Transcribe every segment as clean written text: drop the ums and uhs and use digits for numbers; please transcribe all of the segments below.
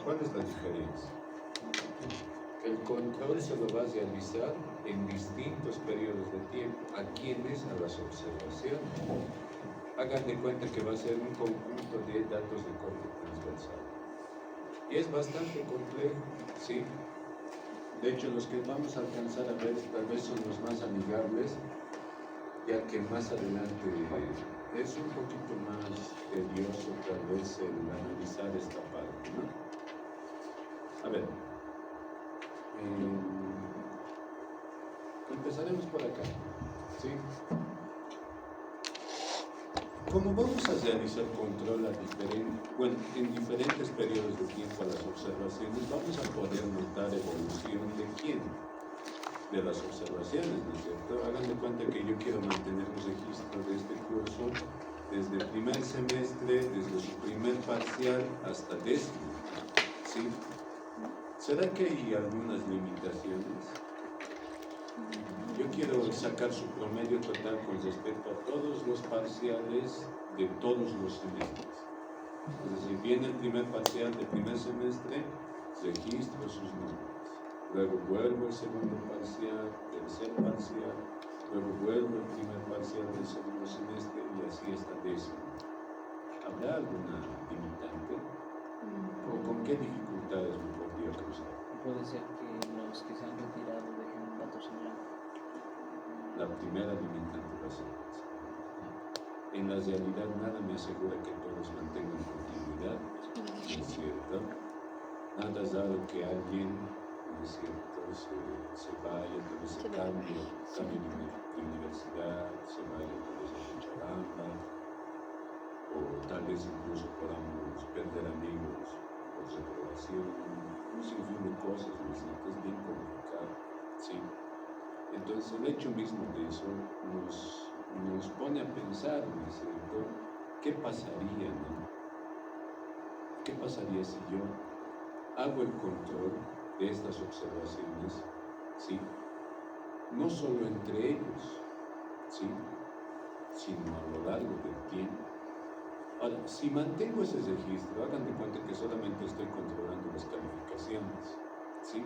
¿Cuál es la diferencia? El control se lo va a realizar en distintos periodos de tiempo. ¿A quiénes? A las observaciones. Hagan de cuenta que va a ser un conjunto de datos de corte transversal. Y es bastante complejo, ¿sí? De hecho, los que vamos a alcanzar a ver tal vez son los más amigables, ya que más adelante es un poquito más tedioso tal vez el analizar esta parte, ¿no? A ver, empezaremos por acá, ¿sí? Como vamos a realizar control en diferentes periodos de tiempo a las observaciones, vamos a poder notar evolución de quién, de las observaciones, ¿no es cierto? Hagan de cuenta que yo quiero mantener un registro de este curso desde el primer semestre, desde su primer parcial hasta décimo, ¿sí? ¿Será que hay algunas limitaciones? Yo quiero sacar su promedio total con respecto a todos los parciales de todos los semestres. Es decir, viene el primer parcial del primer semestre, registro sus números. Luego vuelvo al segundo parcial, tercer parcial, luego vuelvo al primer parcial del segundo semestre y así hasta décimo. ¿Habrá alguna limitante? ¿O con qué dificultades me podría cruzar? Puede ser que los que se han retirado dejen datos en blanco. La primera limitante va a ser esa. En la realidad nada me asegura que todos mantengan continuidad, ¿no es cierto? Nada es dado que alguien, ¿no es cierto?, se vaya, tal vez se cambie de universidad, se vaya tal vez a Cochabamba, o tal vez incluso podamos perder amigos por reprobación, un sinfín de cosas, ¿no es cierto? Es bien complicado, ¿sí? Entonces el hecho mismo de eso nos pone a pensar, ¿no es cierto? ¿Qué pasaría, no? ¿Qué pasaría si yo hago el control de estas observaciones, ¿sí? No solo entre ellos, ¿sí? Sino a lo largo del tiempo. Ahora, si mantengo ese registro, hagan de cuenta que solamente estoy controlando las calificaciones, ¿sí?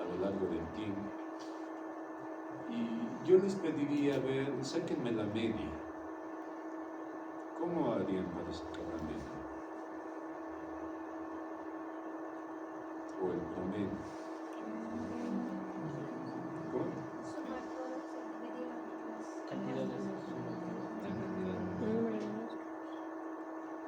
A lo largo del tiempo. Y yo les pediría, sáquenme la media. ¿Cómo harían para sacar la media? O el promedio. ¿Cómo? Sumar todas y medir las Cantidades.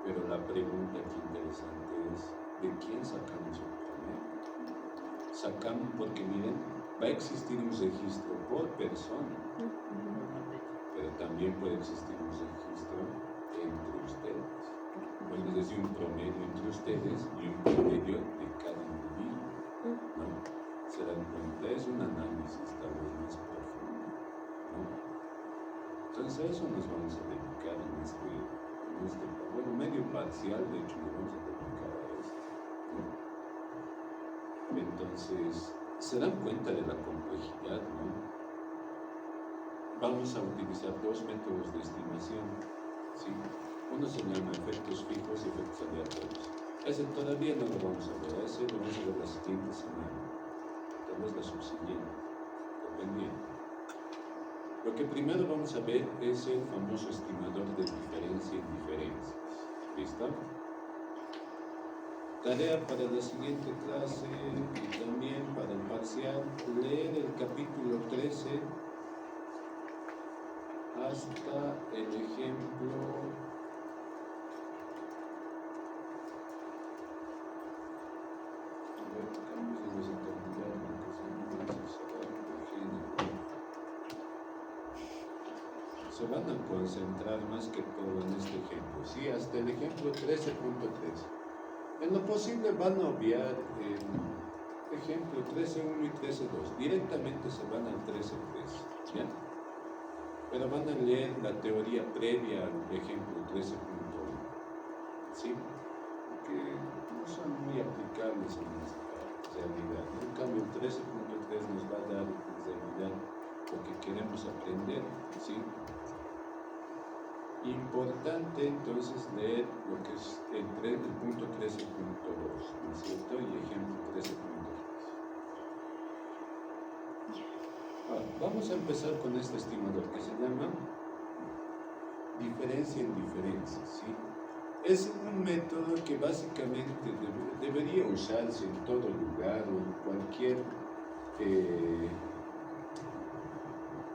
Pero la pregunta aquí interesante es, ¿de quién sacamos el promedio? Sacamos, porque miren, va a existir un registro por persona, pero también puede existir un registro entre ustedes. Puede decir un promedio entre ustedes y un promedio de cada individuo, ¿no? Se dan cuenta, es un análisis tal vez más profundo, ¿no? Entonces a eso nos vamos a dedicar en este medio parcial, de hecho nos vamos a dedicar a esto, ¿no? Entonces, se dan cuenta de la complejidad, ¿no? Vamos a utilizar dos métodos de estimación, ¿sí? Uno se llama efectos fijos y efectos aleatorios. Ese todavía no lo vamos a ver, ese lo vamos a ver la siguiente semana, tal vez la subsiguiente, dependiendo. Lo que primero vamos a ver es el famoso estimador de diferencia en diferencias. ¿Listo? Tarea para la siguiente clase y también para el parcial, leer el capítulo 13 hasta el ejemplo 13.3. Se van a concentrar más que todo en este ejemplo, sí, hasta el ejemplo 13.3. En lo posible van a obviar el ejemplo 13.1 y 13.2. Directamente se van al 13.3, ¿ya? Pero van a leer la teoría previa al ejemplo 13.1, ¿sí? Que no son muy aplicables en esta realidad, ¿no? En cambio, el 13.3 nos va a dar en realidad lo que queremos aprender, ¿sí? Importante entonces leer lo que es el punto 13.2, ¿no es cierto? Vamos a empezar con este estimador que se llama diferencia en diferencia, ¿sí? Es un método que básicamente debería usarse en todo lugar o en cualquier...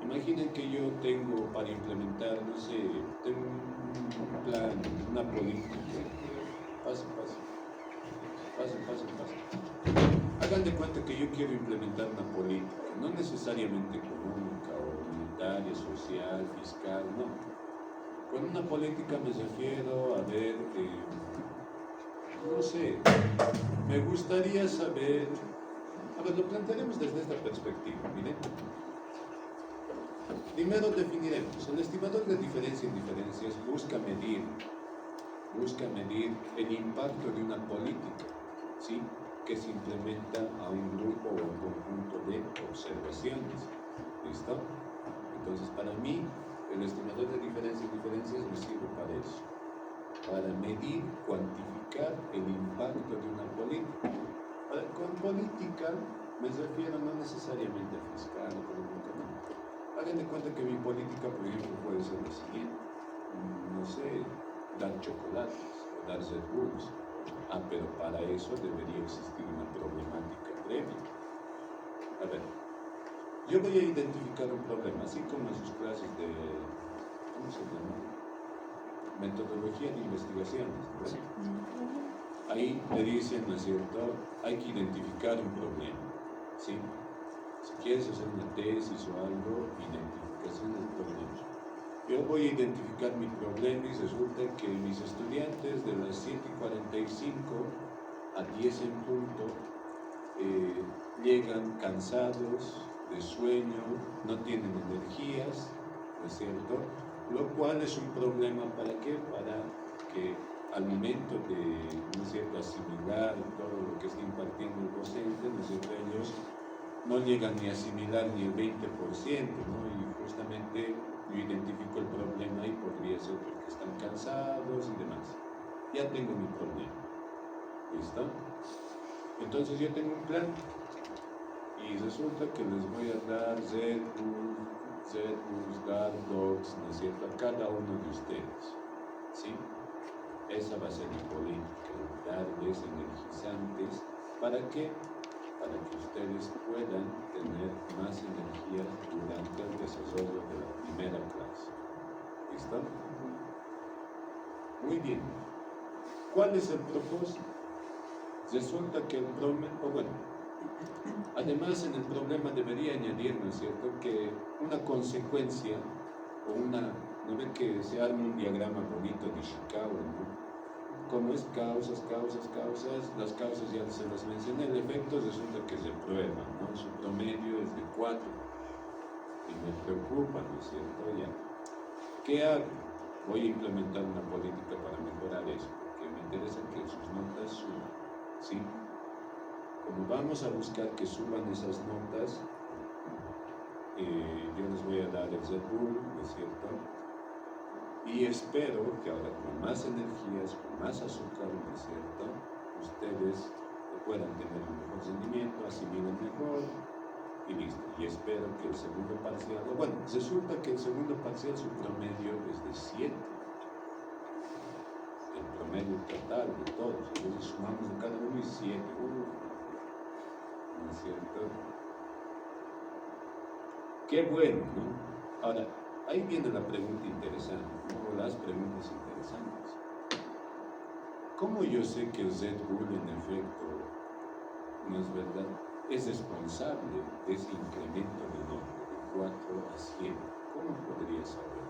imaginen que yo tengo para implementar, no sé, tengo un plan, una política. Pase. Hagan de cuenta que yo quiero implementar una política, no necesariamente económica o monetaria, social, fiscal, no. Con una política me refiero a ver, no sé, me gustaría saber, a ver, lo plantearemos desde esta perspectiva, miren. Primero definiremos, el estimador de diferencia en diferencias busca medir el impacto de una política, ¿sí?, que se implementa a un grupo o a un conjunto de observaciones. ¿Listo? Entonces, para mí, el estimador de diferencia en diferencias me sirve para eso, para medir, cuantificar el impacto de una política. Con política me refiero no necesariamente a fiscal o económica, no. Hagan de cuenta que mi política, por ejemplo, puede ser la siguiente: no sé, dar chocolates o dar Red Bulls. Pero para eso debería existir una problemática previa. A ver, yo voy a identificar un problema, así como en sus clases de, ¿cómo se llama?, metodología de investigaciones, ¿no? Sí. Ahí le dicen, ¿no es cierto?, hay que identificar un problema, ¿sí? Si quieres hacer una tesis o algo, identificación del problema. Yo voy a identificar mi problema y resulta que mis estudiantes de las 7:45 a 10 en punto llegan cansados, de sueño, no tienen energías, ¿no es cierto? Lo cual es un problema, ¿para qué? Para que al momento de, ¿no es cierto?, asimilar todo lo que está impartiendo el docente, ¿no es cierto?, ellos no llegan ni a asimilar ni el 20%, ¿no? Y justamente yo identifico el problema y podría ser porque están cansados y demás. Ya tengo mi problema. ¿Listo? Entonces yo tengo un plan y resulta que les voy a dar Red Bulls, Dogs, ¿no es cierto?, a cada uno de ustedes, ¿sí? Esa va a ser mi política, darles energizantes. ¿Para qué? Para que ustedes puedan tener más energía durante el desarrollo de la primera clase. ¿Listo? Muy bien. ¿Cuál es el propósito? Resulta que el problema, además en el problema debería añadir, ¿no es cierto?, que una consecuencia o ¿no ven que se arma un diagrama bonito de Ishikawa, ¿no? Como es causas, las causas ya se las mencioné, el efecto resulta que se prueba, ¿no? Su promedio es de 4 y me preocupa, ¿no es cierto? Ya. ¿Qué hago? Voy a implementar una política para mejorar eso, porque me interesa que sus notas suban, ¿sí? Como vamos a buscar que suban esas notas, yo les voy a dar el Red Bull, ¿no es cierto? Y espero que ahora con más energías, con más azúcar, ¿no es cierto?, ustedes puedan tener un mejor rendimiento, asimilen mejor y listo. Y espero que el segundo parcial, resulta que el segundo parcial su promedio es de 7. El promedio total de todos. Entonces sumamos de cada uno y 7. ¿No es cierto? Qué bueno, ¿no? Ahora, ahí viene la pregunta interesante, o las preguntas interesantes. ¿Cómo yo sé que el Red Bull, en efecto, no es verdad, es responsable de ese incremento de nota de 4 a 7? ¿Cómo podría saberlo?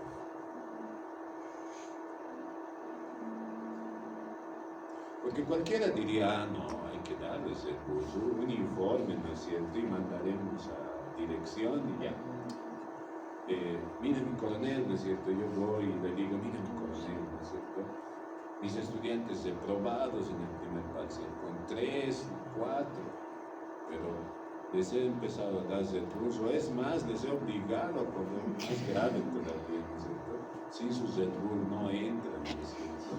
Porque cualquiera diría, no, hay que darles un informe, ¿no es cierto?, y mandaremos a dirección y ya. Mire mi coronel, ¿no es cierto?, yo voy y le digo, mire mi coronel, ¿no es cierto?, mis estudiantes reprobados en el primer parcial, con 3, 4, pero les he empezado a dar Red Bulls, o es más, les he obligado a poner más grave todavía, ¿no es cierto?, sin sus Red Bull no entran, ¿no es cierto?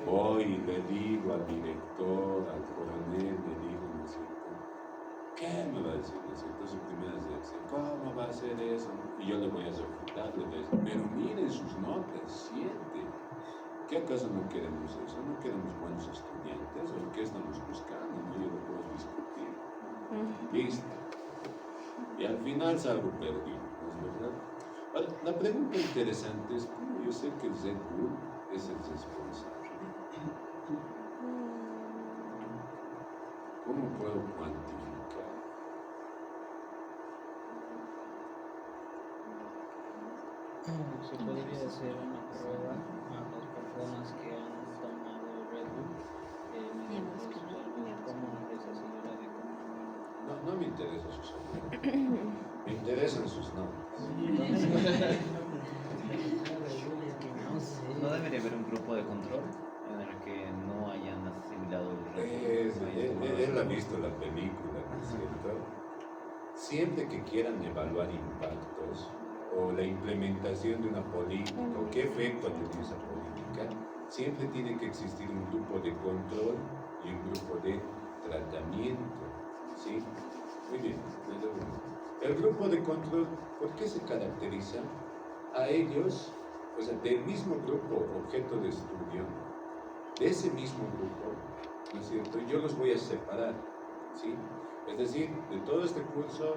Voy y le digo al director, al coronel, le digo, ¿no es cierto?, ¿qué me va a decir, ¿no es cierto?, su primera reacción? ¿Cómo va yo le voy a refutar, le voy a decir, pero miren sus notas, 7. ¿Qué acaso no queremos eso? ¿No queremos buenos estudiantes? ¿O qué estamos buscando? No, yo lo puedo discutir. Listo. Y al final salgo perdido, ¿no es verdad? Ahora, la pregunta interesante es, ¿cómo yo sé que el Red Bull es el responsable? ¿Cómo puedo cuantificar? Se podría hacer una prueba a las personas que han tomado Red Bull mediante sus salud, cómo les ha sido la de No me interesa su salud. Me interesan sus notas. ¿No debería haber un grupo de control en el que no hayan asimilado el reto? Él ha visto la película, ¿no es cierto? Siempre que quieran evaluar impactos o la implementación de una política o qué efecto tiene esa política, siempre tiene que existir un grupo de control y un grupo de tratamiento, ¿sí? Muy bien. El grupo de control, ¿por qué se caracteriza? A ellos, o sea, del mismo grupo objeto de estudio, de ese mismo grupo, ¿no es cierto? Yo los voy a separar, ¿sí? Es decir, de todo este curso,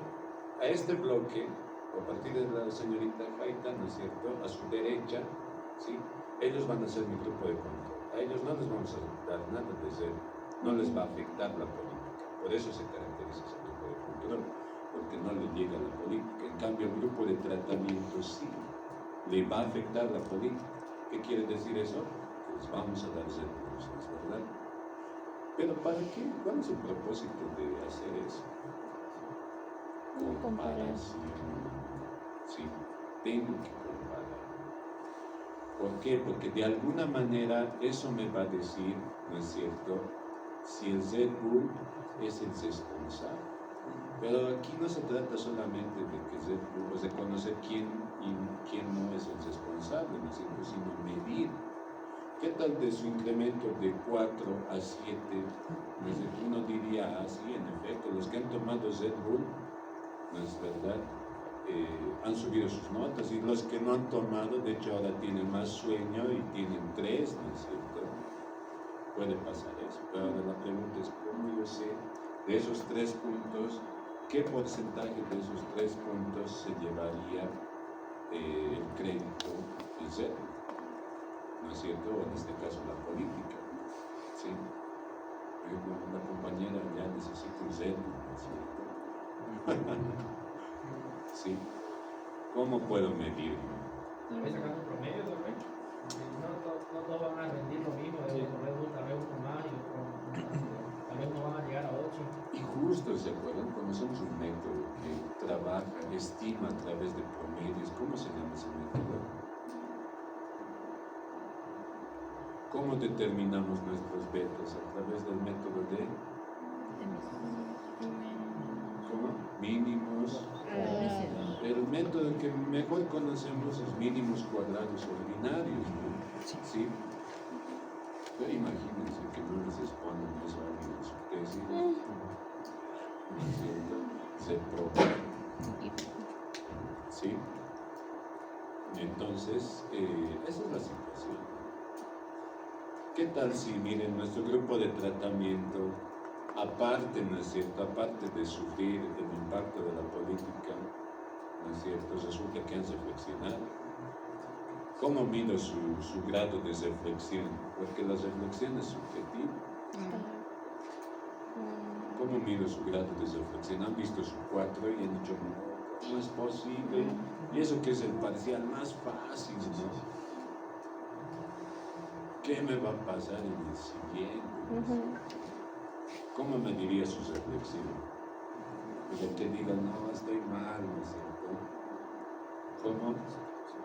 a este bloque, a partir de la señorita Jaita, ¿no es cierto?, a su derecha, ¿sí?, ellos van a ser mi grupo de control. A ellos no les vamos a dar nada de cero, no les va a afectar la política. Por eso se caracteriza ese grupo de control, porque no le llega la política. En cambio, el grupo de tratamiento sí le va a afectar la política. ¿Qué quiere decir eso? Que les vamos a dar recursos, ¿es verdad? Pero ¿para qué? ¿Cuál es el propósito de hacer eso? Comparación. Sí, tengo que comparar. ¿Por qué? Porque de alguna manera eso me va a decir, ¿no es cierto?, si el Red Bull es el responsable. Pero aquí no se trata solamente de que Red Bull, pues de conocer quién y quién no es el responsable, ¿no es cierto?, sino medir. ¿Qué tal de su incremento de 4 a 7? ¿No es cierto? Uno diría así, en efecto, los que han tomado Red Bull, ¿no es verdad?, han subido sus notas, y los que no han tomado, de hecho ahora tienen más sueño y tienen 3, ¿no es cierto? Puede pasar eso, pero ahora la pregunta es, ¿cómo yo sé de esos 3 puntos, qué porcentaje de esos 3 puntos se llevaría el crédito del Red Bull? ¿No es cierto? O en este caso la política, ¿sí? La compañera ya necesita un Red Bull, ¿no es cierto? Sí. ¿Cómo puedo medirlo? Tal vez sacando promedio también. No todos van a rendir lo mismo, tal vez uno más y otro tal vez no van a llegar a 8. Y justo, ¿se acuerdan? Conocemos un método que trabaja, estima a través de promedios. ¿Cómo se llama ese método? ¿Cómo determinamos nuestros betas? A través del método de... ¿Cómo? Mínimos. El método que mejor conocemos es mínimos cuadrados ordinarios, ¿no? ¿Sí? Pero imagínense que no les respondan eso a alguien en su tesis, ¿no es cierto? Se proba. ¿Sí? Entonces, esa es la situación. ¿Qué tal si, miren, nuestro grupo de tratamiento, aparte, ¿no es cierto?, aparte de sufrir el impacto de la política, ¿no es cierto?, resulta que han reflexionado? ¿Cómo mido su grado de reflexión? Porque la reflexión es subjetiva. ¿Cómo mido su grado de reflexión? Han visto su 4 y han dicho, no es posible. Y eso que es el parcial más fácil, ¿no? ¿Qué me va a pasar en el siguiente? ¿Cómo me diría su reflexión? Pues el que diga, no, estoy mal, ¿no es cierto? ¿Cómo?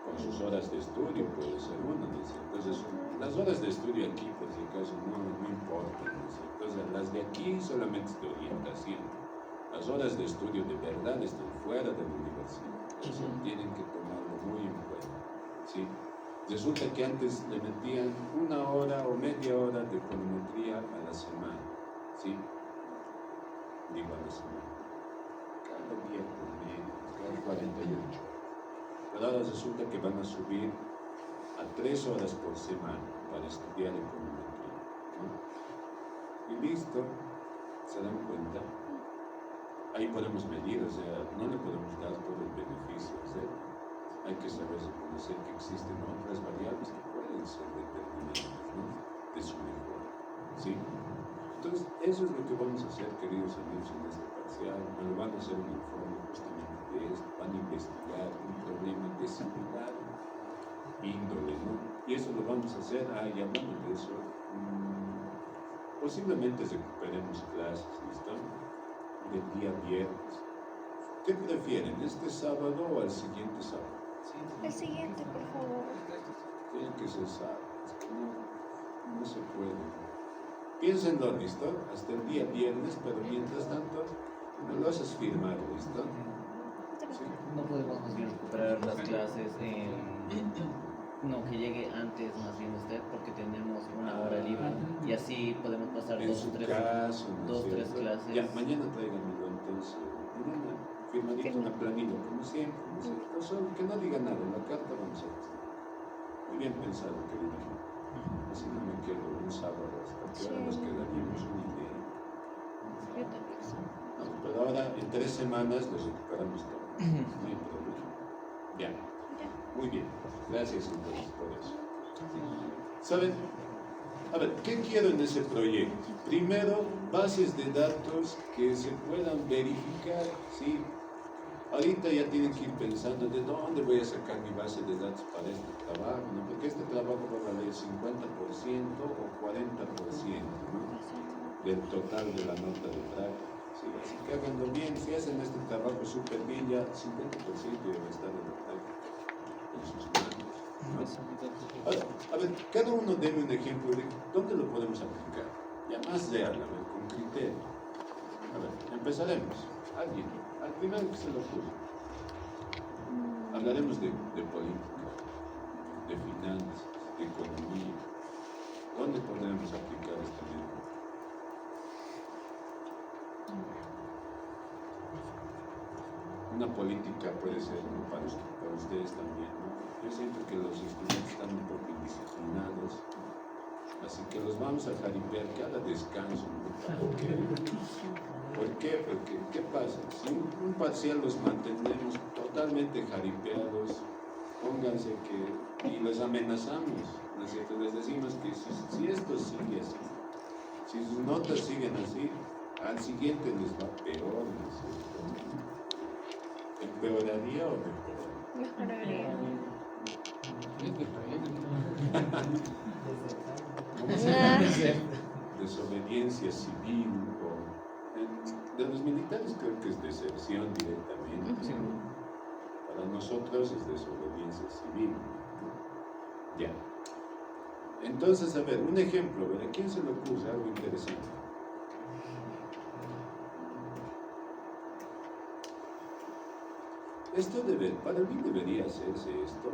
Con sus horas de estudio puede ser uno, ¿no es cierto? Entonces, las horas de estudio aquí, por si acaso, no importan, ¿no es cierto? Entonces, las de aquí solamente es de orientación. Las horas de estudio de verdad están fuera de la universidad. Eso tienen que tomarlo muy en cuenta, ¿sí? Resulta que antes le metían 1 hora o media hora de econometría a la semana, ¿sí? Digo a la semana. Cada día por medio, cada 48. Pero ahora resulta que van a subir a 3 horas por semana para estudiar econometría, ¿no? Y listo, se dan cuenta. Ahí podemos medir, o sea, no le podemos dar todo el beneficio, ¿cierto? Hay que saber reconocer que existen otras variables que pueden ser determinantes, ¿no? De su mejora, ¿sí? Entonces, eso es lo que vamos a hacer, queridos amigos, en este parcial. Me lo van a hacer un informe justamente de esto, van a investigar un problema de similar índole, ¿no? Y eso lo vamos a hacer, y hablando de eso, posiblemente recuperemos clases, ¿listo? Del día viernes. ¿Qué prefieren, este sábado o al siguiente sábado? El siguiente, por favor. Tiene que ser sábado, es que no se puede. Piénsenlo, ¿listo? Hasta el día viernes, pero mientras tanto, me lo haces firmar, ¿listo? Sí. No podemos más bien recuperar las clases no, que llegue antes más bien usted porque tenemos una hora libre y así podemos pasar En dos su o tres caso, ¿no es tres cierto? clases. Ya, mañana tráiganmelo entonces. Mañana firmadito una planilla, como siempre, ¿no es cierto? Solo que no diga nada, en la carta vamos a decir. Muy bien pensado, querido amigo. Así no me quedo un sábado hasta que ahora nos quedaríamos una idea. Yo también sé. No, pero ahora en 3 semanas lo recuperamos todo. No hay problema. Ya. Muy bien. Gracias entonces por eso. ¿Saben? A ver, ¿qué quiero en ese proyecto? Primero, bases de datos que se puedan verificar, ¿sí? Ahorita ya tienen que ir pensando de dónde voy a sacar mi base de datos para este trabajo, ¿no? Porque este trabajo va a valer 50% o 40%, ¿no? Del total de la nota de tráfico. ¿Sí? Así que háganlo bien. Si hacen este trabajo súper bien, ya 50% debe estar en la práctica en sus manos, ¿no? Ahora, a ver, cada uno deme un ejemplo de dónde lo podemos aplicar. Ya más real, a ver, con criterio. A ver, empezaremos. Alguien, al primero que se lo ocurra. Hablaremos de política, de finanzas, de economía. ¿Dónde podremos aplicar esta medida? Una política puede ser, ¿no? para ustedes también, ¿no? Yo siento que los estudiantes están un poco indisciplinados, así que los vamos a jaripear cada descanso, ¿no? ¿Por qué? Porque, ¿qué pasa? Si un parcial los mantenemos totalmente jaripeados, pónganse que, y les amenazamos, ¿no es cierto? Les decimos que si esto sigue así, si sus notas siguen así, al siguiente les va peor, ¿no es cierto? ¿Empeoraría o mejoraría? Mejoraría. ¿Cómo se llama? Desobediencia civil o de los militares creo que es deserción directamente. Para nosotros es desobediencia civil. Ya. Entonces, a ver, un ejemplo, ¿a quién se le ocurre algo interesante? Esto para mí debería hacerse esto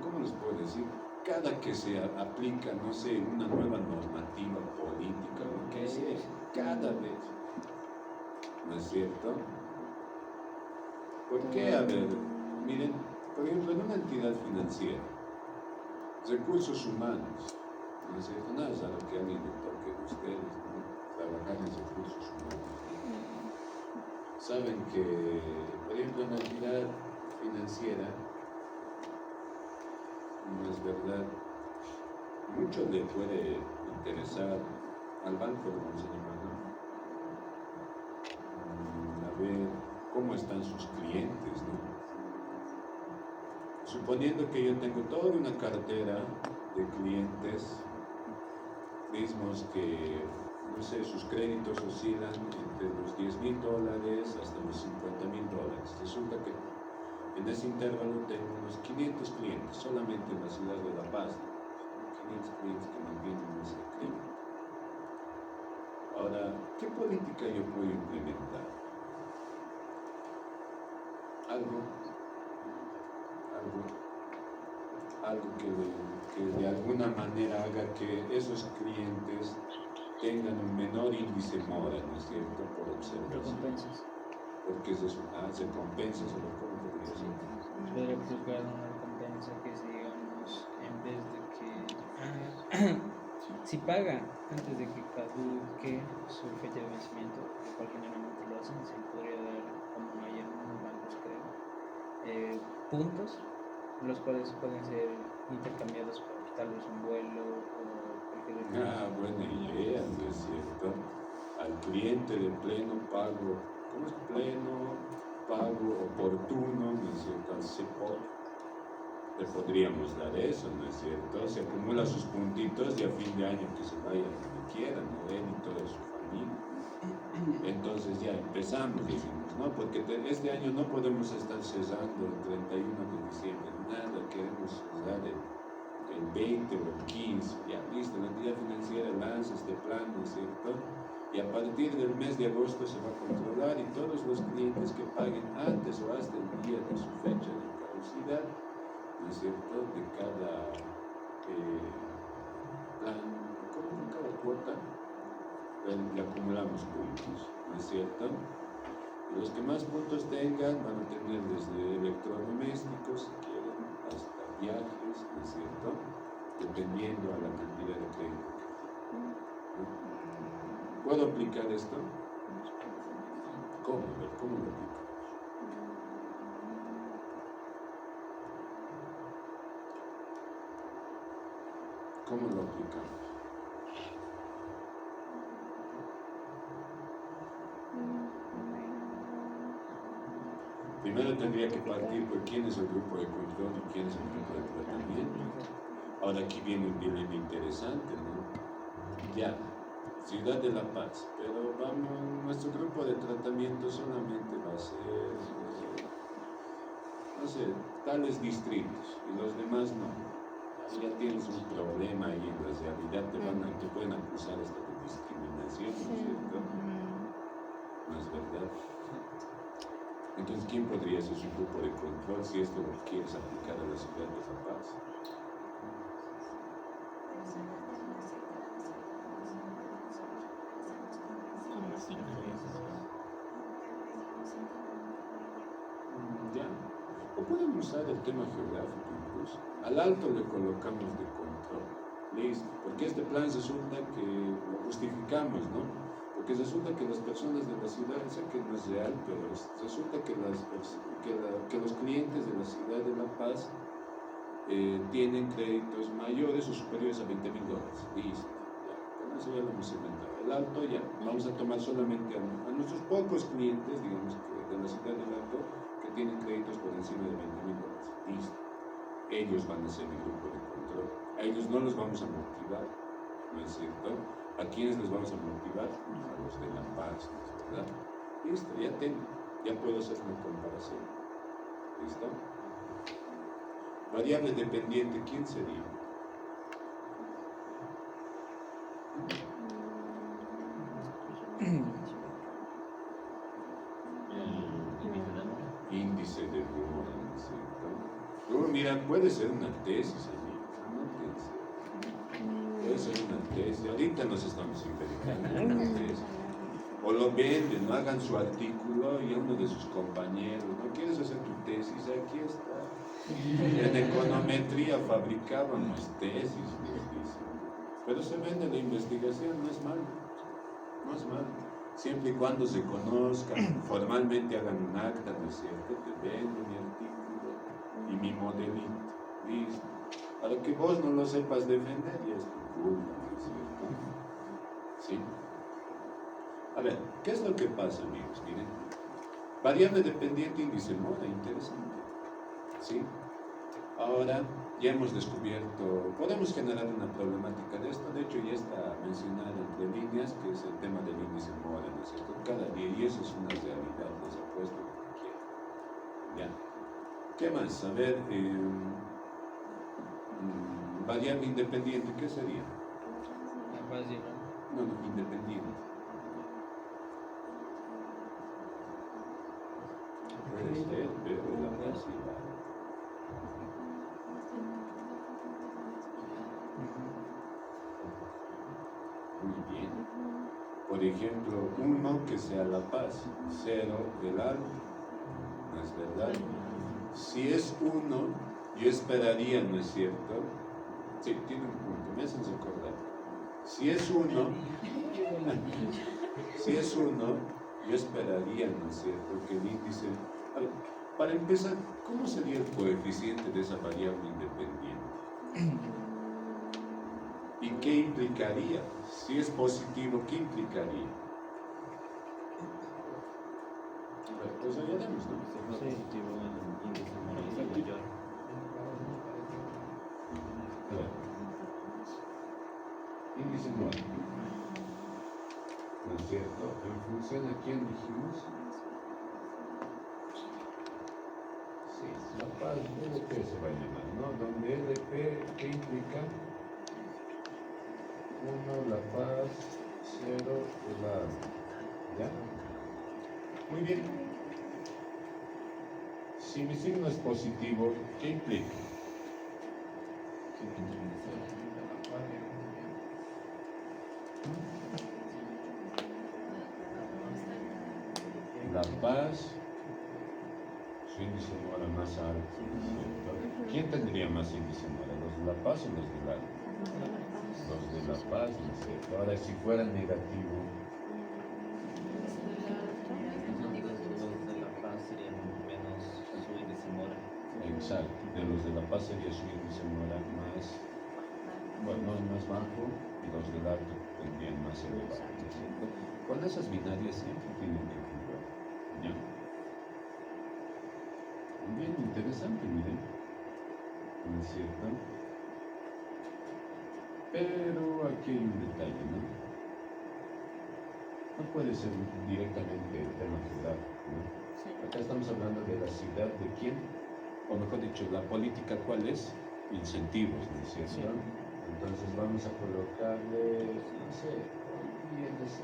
¿cómo les puedo decir? Cada que se aplica, no sé, una nueva normativa política, lo que sea, cada vez. ¿No es cierto? ¿Por qué? A ver, miren, por ejemplo, en una entidad financiera, recursos humanos, ¿no es cierto? Nada es a lo que alguien le toque a ustedes, ¿no? Trabajar en recursos humanos. Saben que, por ejemplo, en la entidad financiera, no es verdad, mucho le puede interesar al banco, ¿cómo se llama? A ver cómo están sus clientes, ¿no? Suponiendo que yo tengo toda una cartera de clientes mismos que, no sé, sus créditos oscilan entre los $10,000 hasta los $50,000. Resulta que en ese intervalo tengo unos 500 clientes, solamente en la ciudad de La Paz, 500 clientes que mantienen ese cliente. Ahora, ¿qué política yo puedo implementar? Algo que de alguna manera haga que esos clientes tengan un menor índice mora, ¿no es cierto?, por observación. porque eso es se compensa, solo como podría ser. Podría buscar una recompensa que es, digamos, en vez de que si paga antes de que caduque su fecha de vencimiento, de cual generalmente lo hacen, se podría dar, como hay en algunos bancos creo, puntos, los cuales pueden ser intercambiados por tal vez un vuelo o cualquier otro. Buena idea, ¿no es cierto? Al cliente de pleno pago, ¿cómo es pleno pago oportuno, ¿no es cierto? Al CEPOP, le podríamos dar eso, ¿no es cierto? Se acumula sus puntitos y a fin de año que se vaya donde quiera, ¿no? Él y toda su familia. Entonces ya empezamos, decimos, ¿no? Porque este año no podemos estar cesando el 31 de diciembre, nada, queremos cesar el 20 o el 15, ya listo, la entidad financiera lanza este plan, ¿no es cierto? Y a partir del mes de agosto se va a controlar y todos los clientes que paguen antes o hasta el día de su fecha de caducidad, ¿no es cierto?, de cada plan, ¿cómo de cada cuota? Le acumulamos puntos, ¿no es cierto? Y los que más puntos tengan van a tener desde electrodomésticos, si quieren, hasta viajes, ¿no es cierto?, dependiendo a la cantidad de crédito que tengan. ¿Puedo aplicar esto? ¿Cómo? A ver, ¿cómo lo aplico? ¿Cómo lo aplicamos? Primero tendría que partir por quién es el grupo de control y quién es el grupo de tratamiento. Ahora aquí viene un dilema interesante, ¿no? Ya, Ciudad de La Paz, pero vamos, nuestro grupo de tratamiento solamente va a ser, no sé, tales distritos y los demás no. Ya tienes un problema ahí en la realidad, te pueden acusar hasta de discriminación, ¿no es cierto? No es verdad. Entonces, ¿quién podría ser su grupo de control si esto lo quieres aplicar a la ciudad de La Paz? Ya. O pueden usar el tema geográfico incluso. Al alto le colocamos de control. Listo. Porque este plan resulta que lo justificamos, ¿no? Porque resulta que las personas de la ciudad, sé que no es real, pero resulta que los clientes de la ciudad de La Paz tienen créditos mayores o superiores a $20,000. Listo. Ya. Con eso ya lo hemos inventado. El alto ya. Vamos a tomar solamente a nuestros pocos clientes, digamos que de la ciudad del alto, que tienen créditos por encima de $20,000. Listo. Ellos van a ser mi grupo de control. A ellos no los vamos a motivar, ¿no es cierto? ¿A quiénes les vamos a motivar? A los de La Paz, ¿no es verdad? Listo, ya puedo hacer una comparación. ¿Listo? Variable dependiente, ¿quién sería? Índice de mora, ¿no es cierto? Mira, puede ser una tesis, amigos, puede ser una tesis. Ahorita nos estamos inventando una tesis. O lo venden, no hagan su artículo y a uno de sus compañeros, ¿no quieres hacer tu tesis? Aquí está. En econometría fabricábamos tesis, pero se vende la investigación, no es malo, no es malo. Siempre y cuando se conozcan, formalmente hagan un acta, ¿no es cierto? Te vendo mi artículo y mi modelito, listo. Para que vos no lo sepas defender, ya es tu culpa, ¿no es cierto? ¿Sí? A ver, ¿qué es lo que pasa, amigos? Miren, variable dependiente, índice mora, interesante. ¿Sí? Ahora ya hemos descubierto, podemos generar una problemática de esto, de hecho ya está mencionada entre líneas, que es el tema del índice mora, ¿no es cierto? Cada día, y eso es una realidad, les apuesto lo que quieran. ¿Ya? ¿Qué más? A ver, variable independiente, ¿qué sería? La base, ¿no? No, independiente. Puede ser, pero la pasiva. Muy bien. Por ejemplo, 1 que sea La Paz, 0 el Alto. ¿No es verdad? Si es 1, yo esperaría, ¿no es cierto? Sí, tiene un punto, me hacen recordar. Si es 1, yo esperaría, ¿no es cierto?, que el índice... A ver, para empezar, ¿cómo sería el coeficiente de esa variable independiente? ¿Y qué implicaría? Si es positivo, ¿qué implicaría? A ver, pues ya vemos, ¿no? Sí, positivo en índice moral mayor. A ver. Índice moral. ¿No es cierto? En función a quién dijimos. Sí, La Paz, LP se va a llamar, ¿no? Donde LP, ¿qué implica? 1, La Paz, 0, el Alto. ¿Ya? Muy bien. Si mi signo es positivo, ¿qué implica? La Paz, su índice moral más alto, ¿cierto? ¿Quién tendría más índice moral? ¿Los de La Paz o los del Alto? Los de La Paz, ¿no es cierto? Ahora, si fuera negativo, Los de La Paz serían menos su índice moral. exacto, de los de La Paz sería su índice moral más, bueno, más bajo, y los del Alto tendrían más elevado, ¿no es cierto? Con esas binarias siempre tienen que jugar, ¿ya? Bien interesante, miren, ¿no es cierto? Pero aquí hay un detalle, ¿no? No puede ser directamente el tema geográfico, ¿no? Acá estamos hablando de la ciudad de quién, o mejor dicho, la política, ¿cuál es? Incentivos, ¿no es cierto? Sí. Entonces vamos a colocarle, no sé, INC,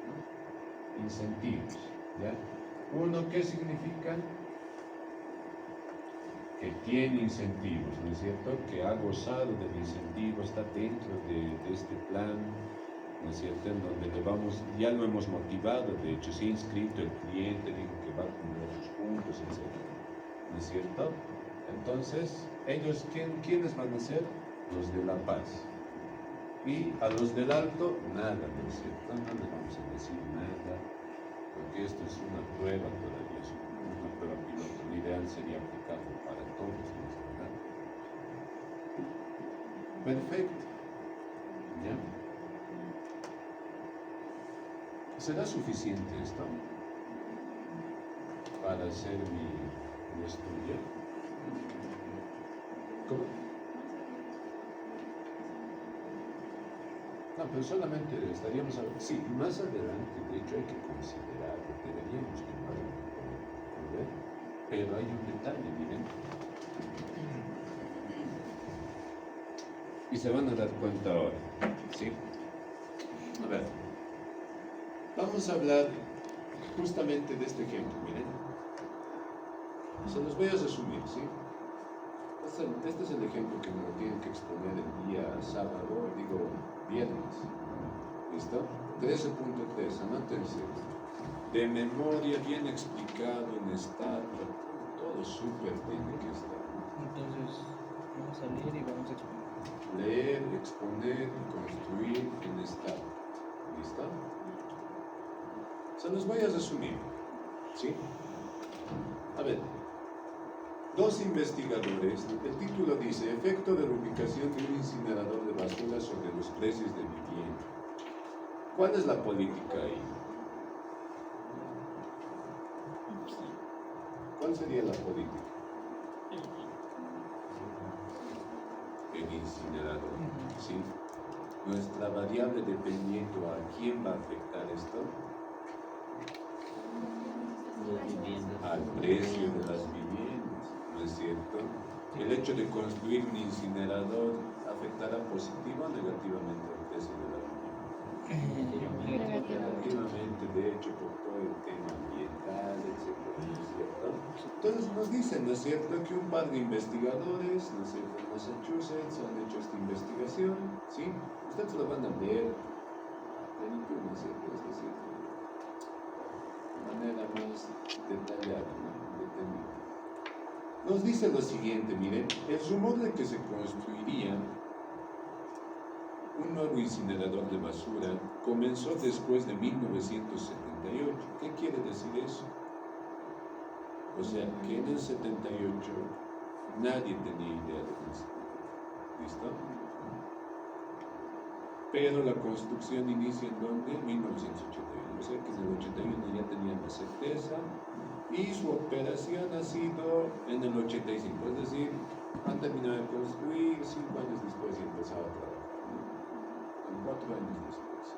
¿no? Incentivos, ¿ya? 1, ¿qué significa? Que tiene incentivos, ¿no es cierto? Que ha gozado del incentivo, está dentro de este plan, ¿no es cierto? En donde le vamos, ya lo hemos motivado, de hecho, se ha inscrito el cliente, dijo que va a cumplir sus puntos, etc. ¿No es cierto? Entonces, ellos, ¿quiénes van a ser? Los de La Paz. Y a los del Alto, nada, ¿no es cierto? No les vamos a decir nada, porque esto es una prueba todavía, es una prueba piloto. Lo ideal sería aplicarlo para todos, ¿no es verdad? Perfecto. ¿Ya? ¿Será suficiente esto para hacer mi estudio? ¿Cómo? No, pero solamente estaríamos hablando. Sí, más adelante, de hecho, hay que considerarlo, deberíamos tomarlo en cuenta, pero hay un detalle, miren. Y se van a dar cuenta ahora, ¿sí? A ver, vamos a hablar justamente de este ejemplo, miren. Se los voy a resumir, ¿sí? Este es el ejemplo que me lo tienen que exponer el día sábado, digo, viernes. ¿Listo? 13.3, anótense. De memoria, bien explicado en esta, todo súper tiene que estar. Entonces, vamos a leer y vamos a explicar. Leer, exponer y construir en estado. ¿Listo? Se los voy a resumir. ¿Sí? A ver. Dos investigadores, el título dice, efecto de la ubicación de un incinerador de basura sobre los precios de vivienda. ¿Cuál es la política ahí? ¿Cuál sería la política? El incinerador, ¿sí? Nuestra variable dependiendo a quién va a afectar esto, al precio de las viviendas, ¿no es cierto? El hecho de construir un incinerador afectará positiva o negativamente al precio de la vivienda. Negativamente, de hecho, por todo el tema ambiental, etc. ¿No es cierto? Entonces nos dicen, ¿no es cierto?, que un par de investigadores, ¿no es cierto?, en Massachusetts han hecho esta investigación, ¿sí? Ustedes lo van a leer, Benito, ¿no es cierto? Es decir, de manera más detallada, ¿no? Detenida. Nos dice lo siguiente, miren, el rumor de que se construiría un nuevo incinerador de basura comenzó después de 1978. ¿Qué quiere decir eso? O sea, que en el 78 nadie tenía idea de eso. ¿Listo? Pero la construcción inicia en donde? 1981. O sea que en el 81 ya tenían la certeza y su operación ha sido en el 85. Es decir, han terminado de construir, 5 años después y empezado a trabajar. 4 años después.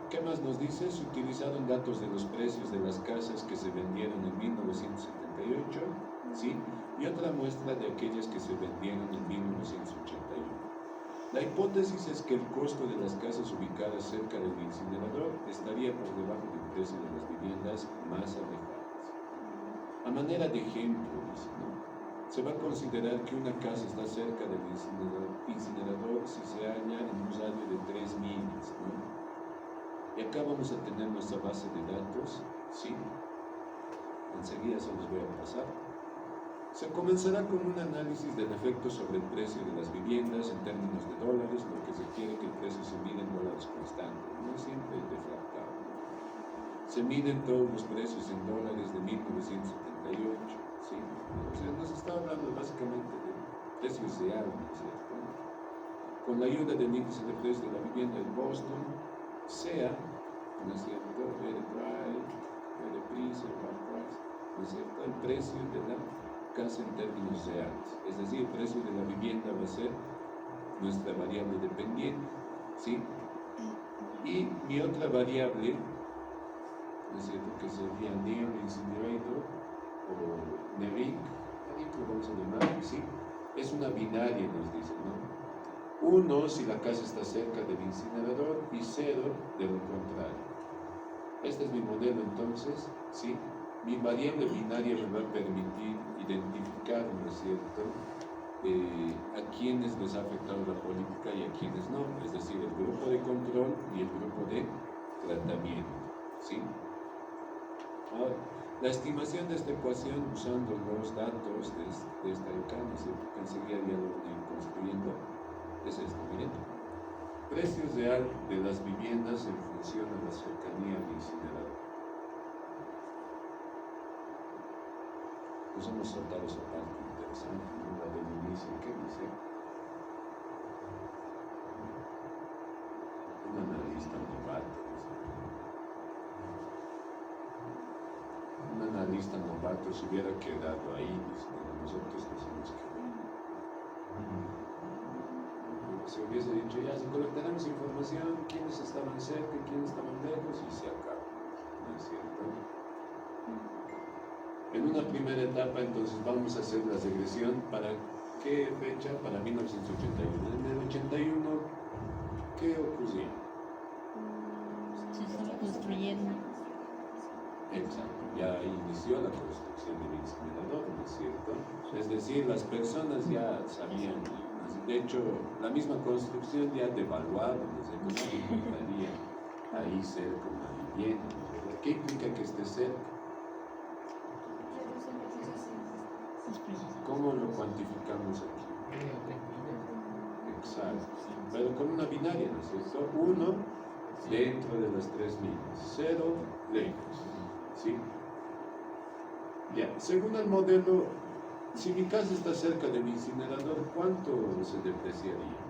¿Qué más nos dice? Se utilizaron datos de los precios de las casas que se vendieron en 1978, ¿sí? Y otra muestra de aquellas que se vendieron en 1981. La hipótesis es que el costo de las casas ubicadas cerca del incinerador estaría por debajo del precio de las viviendas más alejadas. A manera de ejemplo, dice, ¿no? Se va a considerar que una casa está cerca del incinerador si se halla en un radio de 3 millas, ¿no? Y acá vamos a tener nuestra base de datos, ¿sí? Enseguida se los voy a pasar. Se comenzará con un análisis del efecto sobre el precio de las viviendas en términos de dólares, lo que se quiere que el precio se mide en dólares constantes, no siempre deflactado. Se miden todos los precios en dólares de 1978, ¿sí? O sea, nos está hablando básicamente de precios reales, ¿no es cierto? Con la ayuda del índice de precios de la vivienda en Boston, sea, ¿no es cierto? Price, ¿no es cierto? El precio de la casa en términos reales, es decir, el precio de la vivienda va a ser nuestra variable dependiente, ¿sí? Y mi otra variable, ¿no es cierto?, que sería Near Incinerator o NERIC, lo vamos a llamar, ¿sí? Es una binaria, nos dice, ¿no? 1 si la casa está cerca del incinerador y 0 de lo contrario. Este es mi modelo entonces, ¿sí? Mi variable binaria me va a permitir identificar, ¿no es cierto?, a quienes les ha afectado la política y a quienes no, es decir, el grupo de control y el grupo de tratamiento, ¿sí? Ahora, la estimación de esta ecuación usando los datos de esta acá, ¿no es cierto?, que enseguida ya lo voy a ir construyendo, es esto, miren. Precio real de las viviendas en función a la cercanía al incinerador. Pues hemos soltado esa parte interesante, ¿no? La del inicio, ¿qué dice? Un analista novato, dice. Un analista novato se hubiera quedado ahí, dice, nosotros nos hemos quedado. Se hubiese dicho, ya, si colectaremos información, quiénes estaban cerca y quiénes estaban lejos, y se acaba, ¿no es cierto? En una primera etapa, entonces, vamos a hacer la regresión. ¿Para qué fecha? Para 1981. En el 81, ¿qué ocurrió? Se estaba construyendo. Exacto, ya inició la construcción del incinerador, ¿no es cierto? Es decir, las personas ya sabían, de hecho, la misma construcción ya devaluaba, ¿no es cierto? No encontraría ahí cerca una vivienda, ¿no es cierto? ¿Qué implica que esté cerca? ¿Cómo lo cuantificamos aquí? Exacto, pero con una binaria, ¿no es cierto? 1 dentro de las 3 millas, 0 lejos, ¿sí? Ya, según el modelo, si mi casa está cerca del incinerador, ¿cuánto se depreciaría?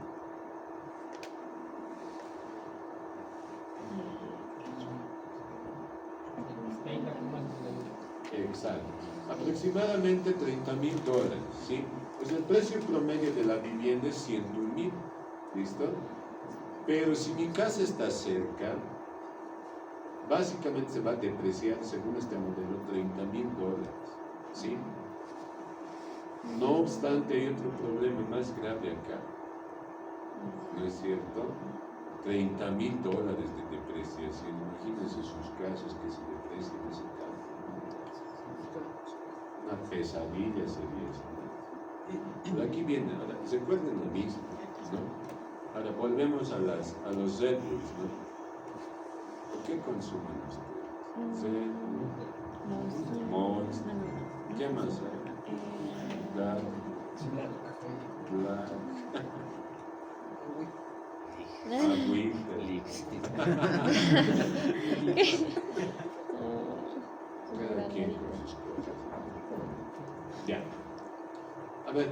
Exacto, aproximadamente $30,000, ¿sí? Pues el precio promedio de la vivienda es 101,000, ¿listo? Pero si mi casa está cerca, básicamente se va a depreciar, según este modelo, $30,000, ¿sí? No obstante, hay otro problema más grave acá, ¿no es cierto? $30,000 de depreciación. Imagínense sus casas que se deprecien ese tanto. Una pesadilla sería eso, ¿no? Pero aquí viene, ahora, recuerden lo mismo. ¿no? Ahora volvemos a los Red Bulls, ¿no? ¿Qué consumen ustedes? Red Bull, Monster, ¿qué más hay? Black, Agüita. Cada quien con sus cosas. Ya. A ver,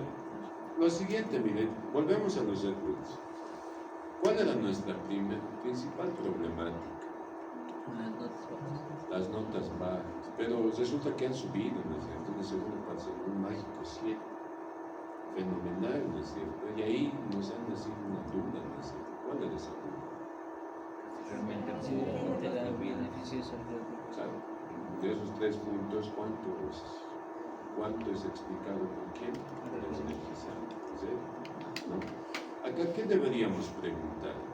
lo siguiente, miren, volvemos a los Red Bulls. ¿Cuál era nuestra principal problemática? Las notas bajas. Pero resulta que han subido, ¿no es cierto? De segundo para un mágico 7. Fenomenal, ¿no es cierto? Y ahí nos han nacido una duda, ¿no es cierto? ¿Cuál era esa duda? Realmente Sí, te da beneficios al grupo. Claro, de esos 3 puntos, ¿cuánto es explicado por quién? Por los beneficiarios, ¿sí? ¿No? Acá, ¿qué deberíamos preguntarnos?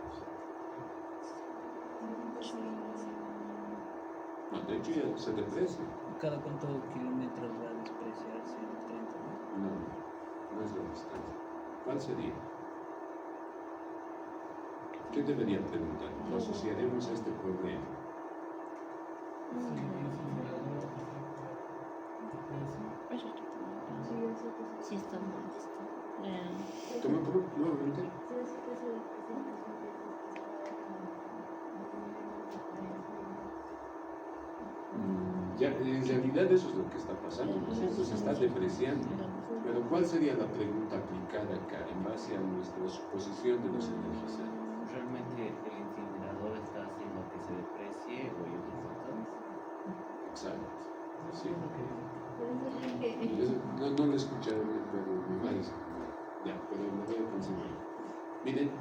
No, de hecho ya se deprecia. ¿Cada cuánto kilómetros va a despreciarse el 30? No, no es la distancia. ¿Cuál sería? ¿Qué debería preguntar? Lo asociaremos a este problema. Sí, está mal esto. ¿Cómo nuevamente? Ya, en realidad eso es lo que está pasando, ¿no es cierto? Se está depreciando. Pero ¿cuál sería la pregunta aplicada acá en base a nuestra suposición de los energizantes? realmente el incinerador está haciendo que se deprecie o ellos resultados. Exacto. Sí. No lo escuché, pero más. Ya, pero me voy a concentrar. Miren,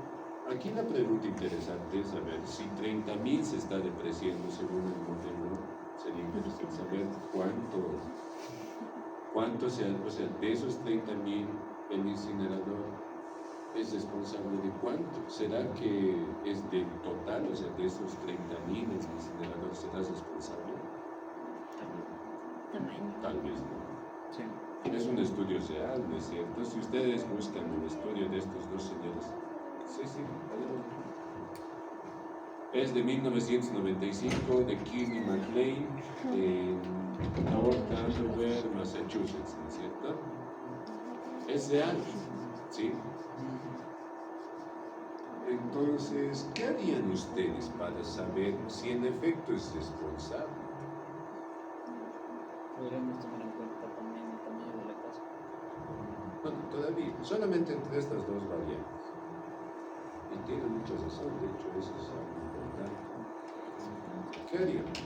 aquí la pregunta interesante es saber si 30.000 se está depreciando según el modelo. Sería interesante saber cuánto sea, o sea, de esos 30.000 el incinerador es responsable de cuánto. ¿Será que es del total, o sea, de esos 30.000 el incinerador será responsable? Tamaño. Tal vez no. Sí. Es un estudio real, ¿no es cierto? Si ustedes buscan el estudio de estos dos señores, sí, adelante. Es de 1995 de Kearney McLean en North Andover, Massachusetts, ¿no es cierto? Es real, ¿sí? Entonces, ¿qué harían ustedes para saber si en efecto es responsable? Podríamos tomar en cuenta también el tamaño de la casa. Bueno, todavía, solamente entre estas dos variantes. Y tiene mucha razón, de hecho, eso es algo importante. ¿Qué haríamos?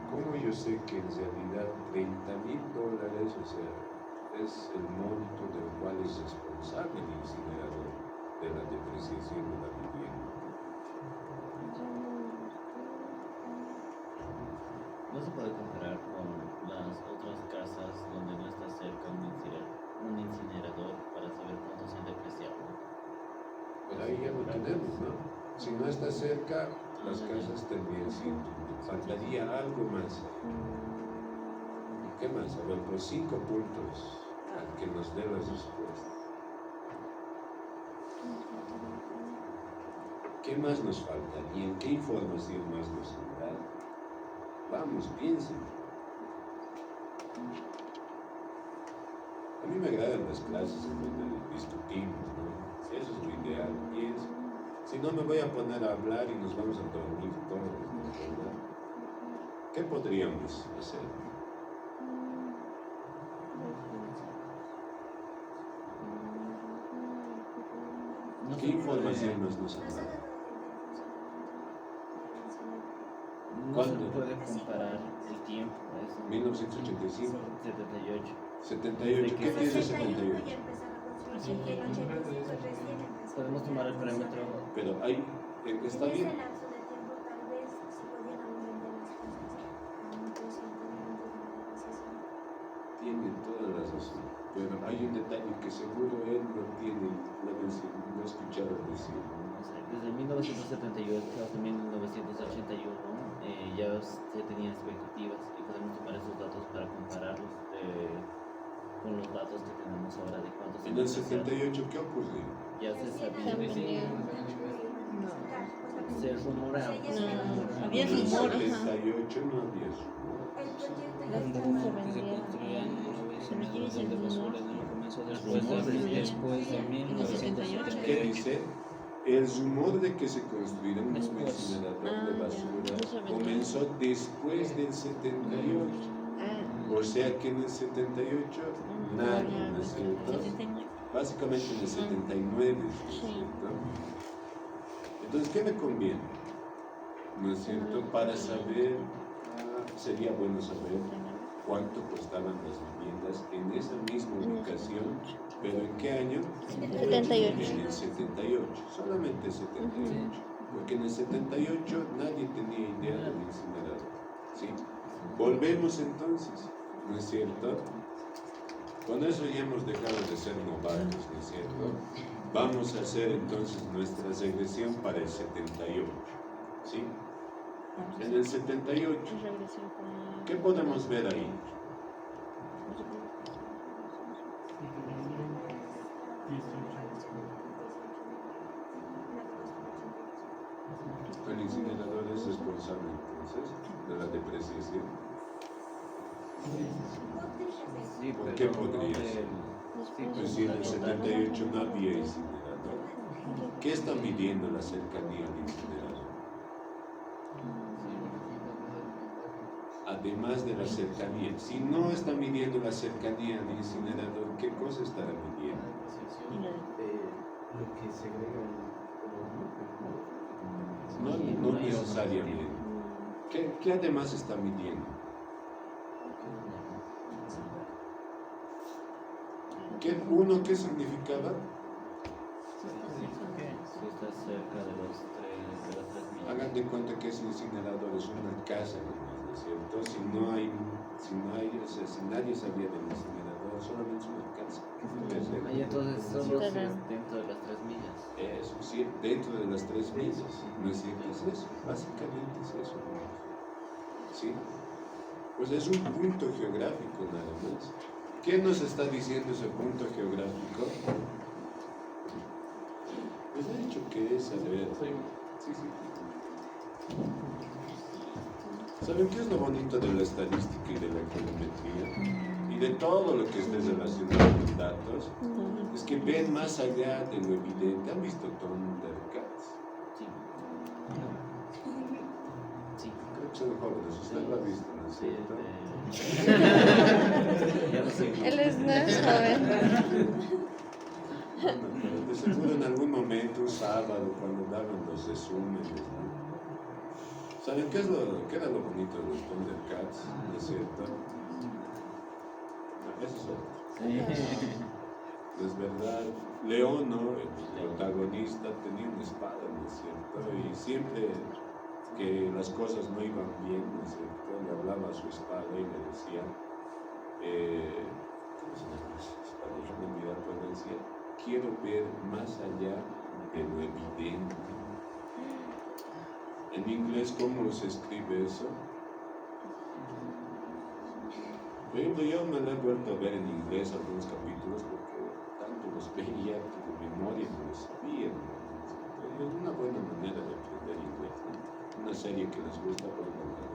¿Cómo yo sé que en realidad $30.000, o sea, es el monto del cual es responsable el incinerador de la depreciación de la vivienda? No se puede comparar con las otras casas donde no está cerca un incinerador para saber cuánto se han depreciado. Pero ahí ya lo tenemos, ¿no? Si no está cerca, las casas tendrían siendo. Faltaría algo más. ¿Y qué más? A ver, pues 5 puntos al que nos dé las respuestas. ¿Qué más nos faltaría? ¿Qué información más nos han dado? Vamos, piensen. A mí me agradan las clases en donde discutimos, ¿no? Eso es lo ideal, piensen. Si no, me voy a poner a hablar y nos vamos a dormir todos, ¿verdad? ¿Qué podríamos hacer? ¿Qué información más nos han dado? No se ¿Cuándo? puede comparar el tiempo. Es 1985, 78. 78, ¿qué tiene 78? Podemos tomar el parámetro. Pero ahí está bien. Tiene toda la razón, pero hay un detalle que seguro él no tiene, no ha escuchado decir. No sé, desde 1978 hasta 1981 ya se tenían expectativas y podemos tomar esos datos para compararlos con los datos que tenemos ahora de cuántos En el 78, ¿qué ocurrió? ya se sabía. No. Se rumora. No, había En el rumor, ajá. 78 no había rumor. Cuando se construían nuevos incineradores de basura, ¿no? Comenzó después de En el 78. ¿Qué dice? El rumor de que se construirá un nuevo Después. incinerador de Ah, ya. basura No sabía. comenzó después del 78. Ah, O sea que en el 78 nadie, ¿no es cierto? 79. Básicamente en el 79, ¿no es Sí. cierto? Entonces, ¿qué me conviene? ¿No es cierto? Para saber, sería bueno saber cuánto costaban las viviendas en esa misma ubicación, pero ¿en qué año? 78. En el 78, solamente 78. Porque en el 78 nadie tenía idea del incinerador. ¿Sí? Volvemos entonces, ¿no es cierto? Con eso ya hemos dejado de ser novatos, ¿no es cierto? Vamos a hacer entonces nuestra regresión para el 78. ¿Sí? En el 78, ¿qué podemos ver ahí? El incinerador es responsable entonces de la depreciación. Sí, ¿Por pero qué no podría del- ser? sí, Pues si en el 78 no había incinerador, ¿qué está midiendo la cercanía al incinerador? Además de la cercanía, si no está midiendo la cercanía al incinerador, ¿qué cosa estará midiendo? Lo que segrega No necesariamente. ¿Qué además está midiendo? ¿Qué significaba? Si está cerca de las 3 millas. Hagan de cuenta que ese incinerador es una casa, ¿no es cierto? Si nadie sabía del incinerador, solamente es una casa. Y entonces solo si es Claro. dentro de las 3 millas. Eso, sí, dentro de las 3 millas, ¿no es cierto? Es eso, básicamente es eso. ¿Sí? Pues es un punto geográfico nada más. ¿Qué nos está diciendo ese punto geográfico? Pues he dicho que es, a ver, sí. ¿Saben qué es lo bonito de la estadística y de la econometría? Y de todo lo que esté relacionado con datos, es que ven más allá de lo evidente. ¿Han visto Thundercats? Sí. Sí. Creo que son jóvenes, usted lo ha visto, ¿no es Sí, cierto? ya lo sé. Él es más joven. Bueno, pero de seguro en algún momento, un sábado, cuando daban los resúmenes, ¿no? ¿Saben qué era lo bonito de los Thundercats? ¿No es cierto? No, eso es otro. Es verdad, Leono, el protagonista, tenía una espada, ¿no es cierto? Y siempre que las cosas no iban bien, ¿no es cierto? Le hablaba a su espada y le decía, ¿cómo se llama esa espada? Yo me olvidé, pero le decía, quiero ver más allá de lo evidente. En inglés, ¿cómo se escribe eso? Por ejemplo, yo me lo he vuelto a ver en inglés algunos capítulos porque tanto los veía que de memoria no los sabía. Pero es una buena manera de aprender inglés, ¿no? Una serie que les gusta, por ejemplo.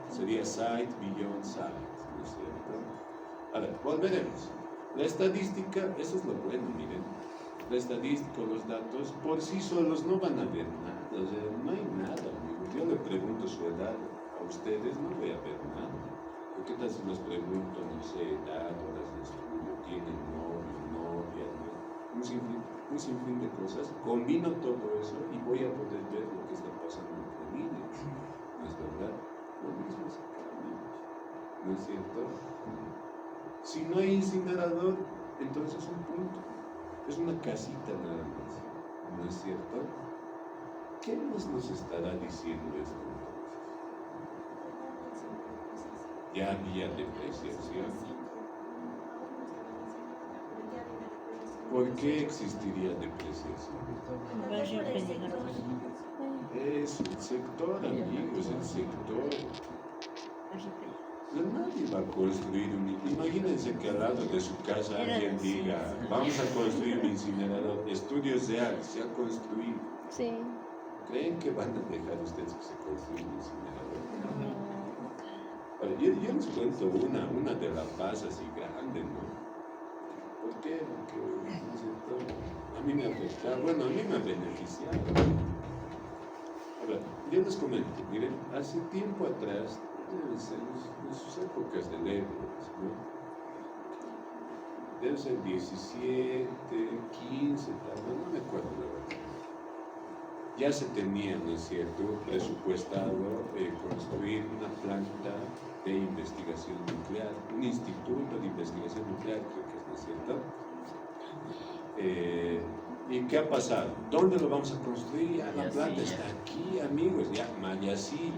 Sería Sight Beyond Sight, ¿no es cierto? Ahora, volveremos. La estadística, eso es lo bueno, miren. La estadística, los datos, por sí solos no van a ver nada. O sea, no hay nada, amigos. Yo le pregunto su edad a ustedes, no voy a ver nada. ¿Qué tal si les pregunto, no sé, edad, horas de estudio, tienen novio, novia, ¿no? un sinfín de cosas? Combino todo eso y voy a poder ver lo que está pasando entre líneas. ¿No es verdad? Lo mismo es acá, amigos. ¿No es cierto? Si no hay incinerador, entonces un punto. Es una casita nada más. ¿No es cierto? ¿Qué más nos estará diciendo esto entonces? Ya había depreciación. ¿Por qué existiría depreciación? Barrio Peñarol. Es el sector, amigos, el sector. No, nadie va a construir un... Imagínense que al lado de su casa alguien diga, vamos a construir un incinerador. Estudios de AR, se ha construido. Sí. ¿Creen que van a dejar ustedes que se construya un incinerador? Ahora, yo les cuento una de La Paz así grande, ¿no? ¿Por qué? Porque, ¿no es cierto? A mí me ha afectado, bueno, a mí me ha beneficiado. Ahora, yo les comento, miren, hace tiempo atrás, debe ser en sus épocas de letras, ¿no? Debe ser 17, 15, tal, no me acuerdo la verdad. Ya se tenía, ¿no es cierto?, presupuestado construir una planta de investigación nuclear, un instituto de investigación nuclear, creo que es, ¿no es cierto? ¿Y qué ha pasado? ¿Dónde lo vamos a construir? Ya, la planta está aquí, amigos, ya, Mayasilla.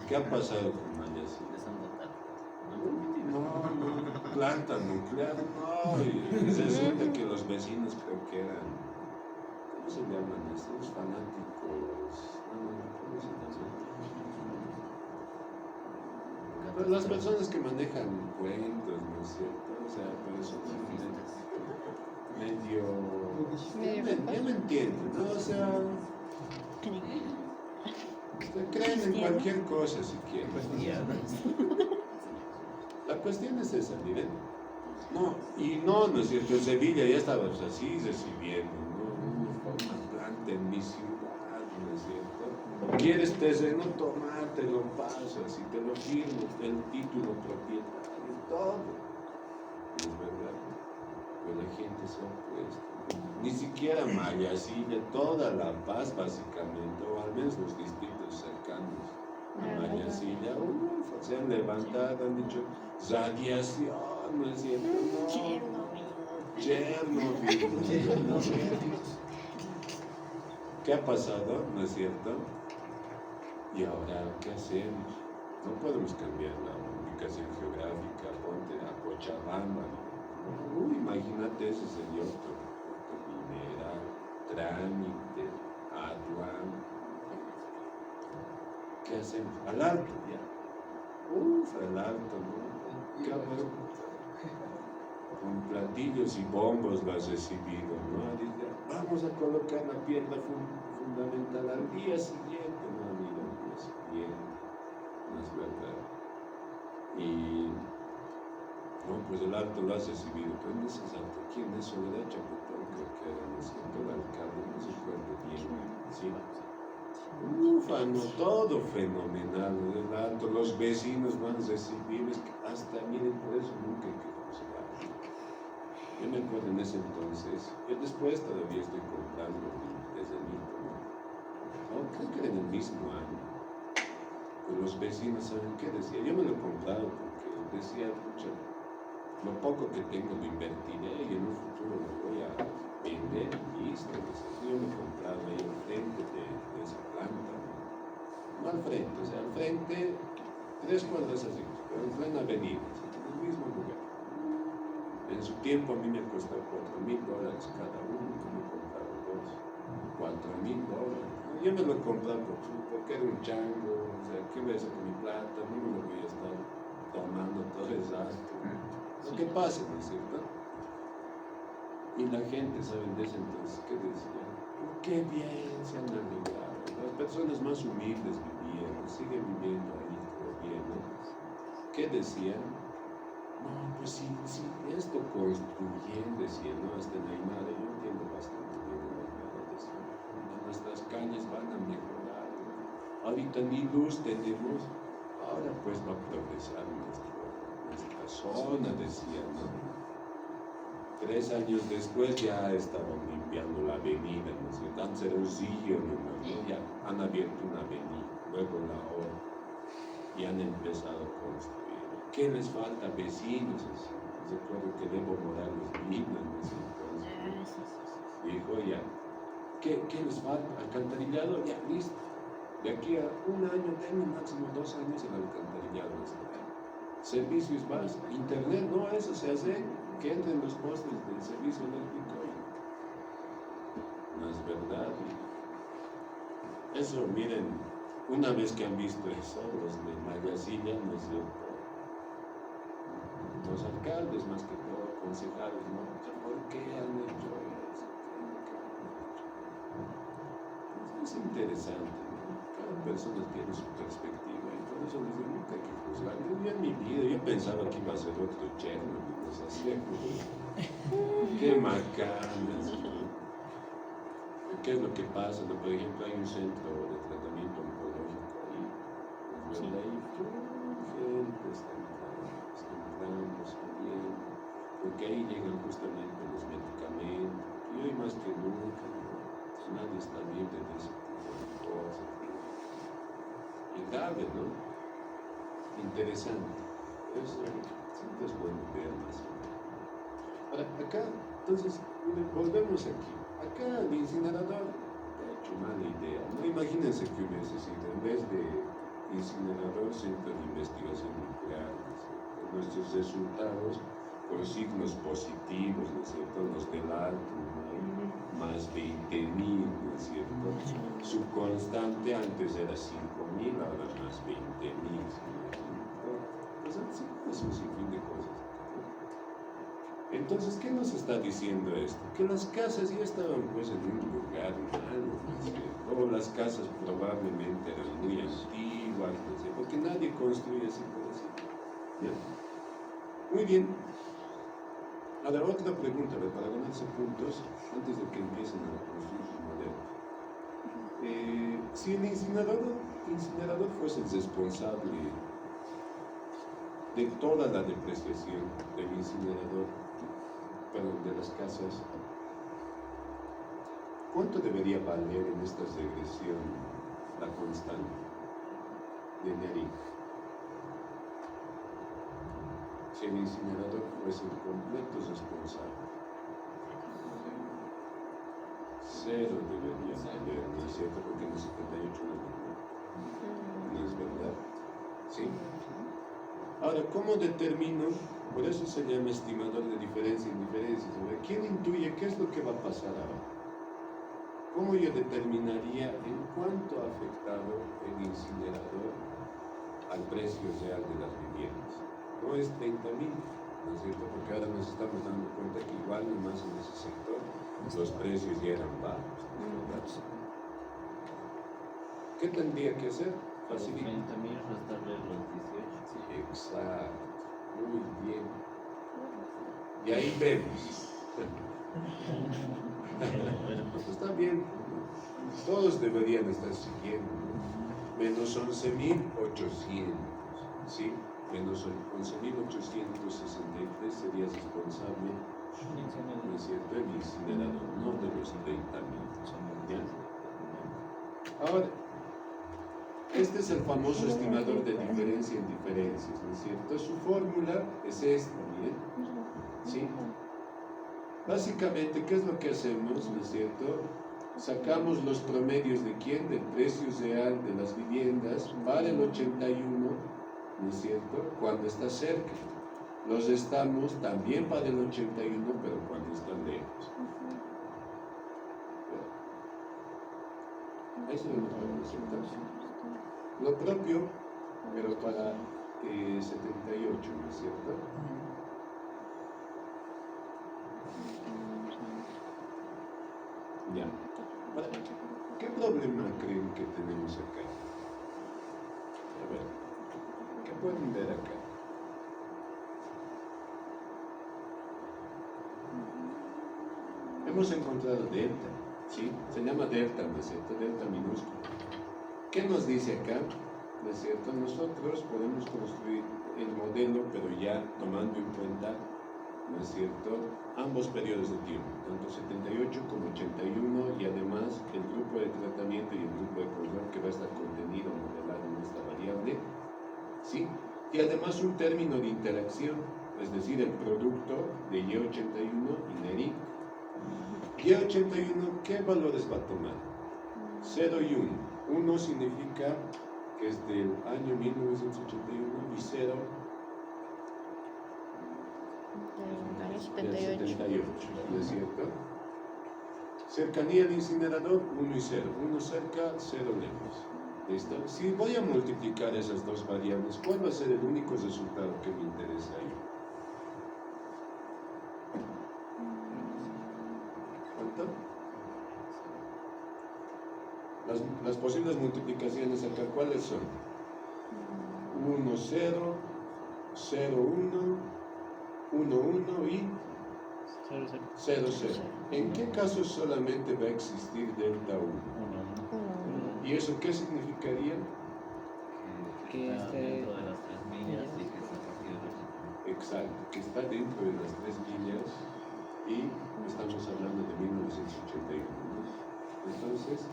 ¿Qué ha pasado con Mayasilla? No, planta nuclear, no. Y resulta que los vecinos creo que eran, ¿cómo se llaman estos fanáticos? ¿Cómo se llama? Pues las personas que manejan cuentos, ¿no es cierto? O sea, por eso medio ya me entienden, ¿no? O sea, creen en cualquier cosa si quieren. La cuestión es esa, miren. No, no es cierto, en Sevilla ya estabas así recibiendo, ¿no? Una planta en mi ciudad, ¿no es cierto? ¿Quieres terreno? Toma, te lo paso, así te lo firmo, el título propietario, todo. Es verdad, pues la gente se ha opuesto. Ni siquiera Mayasilla, toda La Paz básicamente, o al menos los distritos cercanos a Mayasilla, se han levantado, han dicho radiación, ¿no es cierto? No. Chernobyl. ¿Qué ha pasado? ¿No es cierto? Y ahora, ¿qué hacemos? No podemos cambiar la ubicación geográfica, ponte a Cochabamba. Imagínate, ese sería otro mineral, trámite, aduana. ¿Qué hacemos? Al alto, ya. Al alto, ¿no? ¿Qué hago? Con platillos y bombos lo has recibido, ¿no? Dice, vamos a colocar la piedra fundamental al día siguiente, no amigo, al día siguiente, no es verdad. Y, no, pues el alto lo has recibido, pero no es alto. ¿Quién es Soledad Chapetón? Creo que era, no sé, todo el alcalde, no se acuerda bien, ¿sí? No, todo fenomenal, el alto, los vecinos van a recibir, hasta, miren, por eso nunca hay que juzgar. Yo me acuerdo en ese entonces, yo después todavía estoy comprando desde el mismo, no, creo que era en el mismo año. Pues los vecinos, ¿saben qué decía? Yo me lo he comprado porque decía, pucha, lo poco que tengo lo invertiré y en un futuro lo voy a vender, listo. Yo me he comprado ahí al frente de esa planta, no al frente, o sea, al frente, 3 cuadras así, pero en plena avenida, en el mismo lugar. En su tiempo a mí me ha costado $4,000 cada uno, yo me he comprado 2, $4,000. Yo me lo he comprado porque era un chango, o sea, ¿qué voy a hacer con mi plata? No me lo voy a estar tomando todo el rato. Lo que pasa, ¿no es cierto? Y la gente, ¿saben? De ese entonces, ¿qué decía? ¡Qué bien se han arreglado! Las personas más humildes vivían, siguen viviendo ahí todavía, ¿no? ¿Qué decían? No, pues sí, esto construyen, decían, ¿no? Hasta en Aymara, yo entiendo bastante bien en Aymara, decían, nuestras calles van a mejorar, ¿no? Ahorita ni luz tenemos, ahora pues va a progresar nuestra zona, decían, ¿no? 3 años después ya estaban limpiando la avenida, ¿no es cierto? Antes era un río, ¿no? Ya han abierto una avenida, luego la otra, y han empezado a construir. ¿Qué les falta? Vecinos. Recuerdo que Evo Morales vino en ese entonces. Dijo ya, ¿qué les falta? ¿Alcantarillado? Ya, listo. De aquí a 1 año, tengo máximo 2 años el alcantarillado. Servicios básicos, internet, no, eso se hace, que entren los postes del servicio eléctrico. No es verdad. Eso, miren, una vez que han visto eso, los de Mayasilla, ¿no es cierto? Los alcaldes, más que todo, concejales, ¿no? ¿Por qué han hecho eso? Es interesante, ¿no? Cada persona tiene su perspectiva y por eso les digo, nunca hay que juzgar. Yo en mi vida, yo pensaba que iba a ser otro Chernobyl, no sé, así, qué macanas, ¿no? ¿Qué es lo que pasa? ¿No? Por ejemplo, hay un centro de tratamiento oncológico ahí, pues, ¿verdad? Y gente está entrando, saliendo, porque ahí llegan justamente los medicamentos, y hoy más que nunca, ¿no? Nadie está libre de ese tipo de cosas. Y grave, ¿no? Interesante. Eso siempre es bueno ver más. Ahora, acá, entonces, miren, volvemos aquí. Acá el incinerador ha hecho mala idea. No, imagínense que hubiese sido, en vez de incinerador, centro de investigación nuclear, ¿no es cierto? Nuestros resultados con signos positivos, ¿no es cierto? Los del alto, ¿no? Más 20.000, ¿no es cierto? Su constante antes era 5.000, ahora más 20.000. Pues así es un sinfín de cosas. Entonces, ¿qué nos está diciendo esto? Que las casas ya estaban pues en un lugar malo, ¿no es cierto? O las casas probablemente eran muy antiguas, no sé, porque nadie construye así por así. ¿Ya? Muy bien. Ahora, otra pregunta, para ganarse puntos, antes de que empiecen a construir sus modelos. Si el incinerador fuese el responsable de toda la depreciación del incinerador, perdón, de las casas, ¿cuánto debería valer en esta regresión la constante de Neri? Si el incinerador fuese el completo responsable, 0 debería valer, ¿no es cierto? Porque en el 78 no es verdad. ¿Sí? Ahora, ¿cómo determino? Por eso se llama estimador de diferencia y indiferencia. ¿Quién intuye qué es lo que va a pasar ahora? ¿Cómo yo determinaría en cuánto ha afectado el incinerador al precio real de las viviendas? No es 30.000, ¿no es cierto? Porque ahora nos estamos dando cuenta que igual nomás en ese sector los precios ya eran bajos, ¿no es verdad? ¿Qué tendría que hacer? Facilito. 30.000 restarle los 18. Sí, exacto. Muy bien. Y ahí vemos. Pues está bien. Todos deberían estar siguiendo. Menos 11.800. ¿Sí? Menos 11.863 sería responsable, ¿no es cierto? El incinerador, no de los 30.000. ¿Ya? Ahora, este es el famoso estimador de diferencia en diferencias, ¿no es cierto? Su fórmula es esta, ¿bien? ¿Sí? Básicamente, ¿qué es lo que hacemos, no es cierto? Sacamos los promedios de quién, del precio real de las viviendas para el 81, ¿no es cierto? Cuando está cerca. Los restamos también para el 81, pero cuando está lejos. Eso es lo que representamos. Lo propio, pero para 78, ¿no es cierto? Ya. Ahora, ¿qué problema creen que tenemos acá? A ver, ¿qué pueden ver acá? Hemos encontrado delta, ¿sí? Se llama delta, ¿no es cierto? Delta minúscula. ¿Qué nos dice acá? ¿No es cierto? Nosotros podemos construir el modelo, pero ya tomando en cuenta, ¿no es cierto?, ambos periodos de tiempo, tanto 78 como 81, y además el grupo de tratamiento y el grupo de control que va a estar contenido, modelado en esta variable, ¿sí? Y además un término de interacción, es decir, el producto de Y81 y NERI. Y81, ¿qué valores va a tomar? 0 y 1. 1 significa que es del año 1981 y 0 Del año del 78. 78, ¿no es cierto? Cercanía al incinerador, 1 y 0. 1 cerca, 0 lejos. ¿Listo? Si voy a multiplicar esas dos variables, ¿cuál va a ser el único resultado que me interesa ahí? ¿Cuánto? Las posibles multiplicaciones acá, ¿cuáles son? 1, 0, 0, 1, 1, 1 y 0, 0. 0, 0. ¿En qué caso solamente va a existir delta 1? ¿Y eso qué significaría? Que está este- dentro de las 3 millas y que está partido del Exacto, que está dentro de las 3 millas y estamos hablando de 1981. ¿No? Entonces,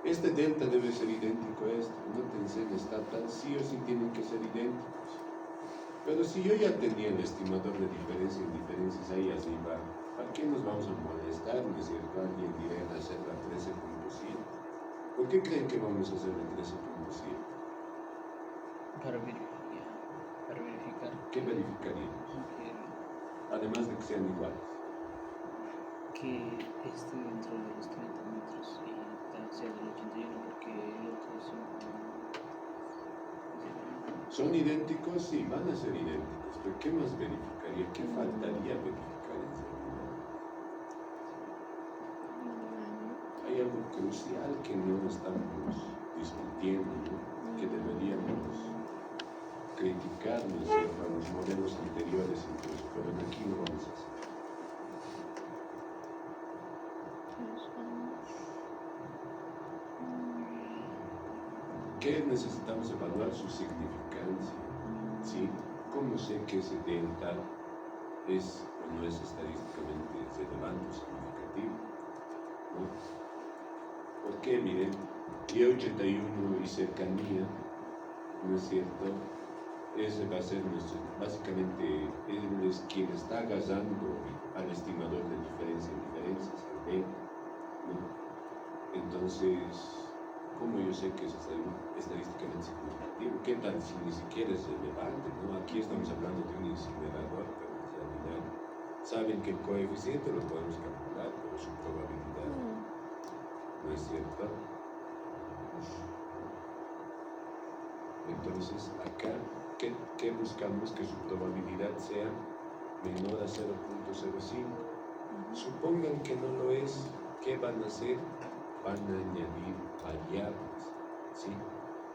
este delta debe ser idéntico a este. No te enseña esta sí o sí tienen que ser idénticos. Pero si yo ya tenía el estimador de diferencia en diferencias ahí arriba, ¿para qué nos vamos a molestar? ¿No es cierto? Alguien dirá en hacer la 13.7. ¿Por qué creen que vamos a hacer la 13.7? Para verificar. Para verificar. ¿Qué verificaríamos? Además de que sean iguales. Que esté dentro de los 30 metros y sea del 81 porque el otro ¿Son idénticos? Sí, van a ser idénticos. ¿Pero qué más verificaría? ¿Qué faltaría verificar en realidad? Hay algo crucial que no estamos discutiendo, ¿no? Que deberíamos criticar, ¿no es cierto?, a los modelos anteriores incluso, pero aquí lo vamos a hacer. ¿Qué necesitamos evaluar? Su significancia. ¿Sí? ¿Cómo sé que ese delta es o no es estadísticamente relevante o significativo? ¿No? ¿Por qué? Miren, Y81 y cercanía, ¿no es cierto? Ese va a ser nuestro, básicamente, él es quien está agasando al estimador de diferencia en diferencias, al B, ¿no? Entonces, ¿cómo yo sé que es estadísticamente significativo? ¿Qué tal si ni siquiera es relevante, ¿no? Aquí estamos hablando de un incinerador, pero en realidad saben que el coeficiente lo podemos calcular, pero su probabilidad, ¿no es cierto? Entonces, acá, ¿qué buscamos? Que su probabilidad sea menor a 0.05. Supongan que no lo es, ¿qué van a hacer? Van a añadir variables, ¿sí?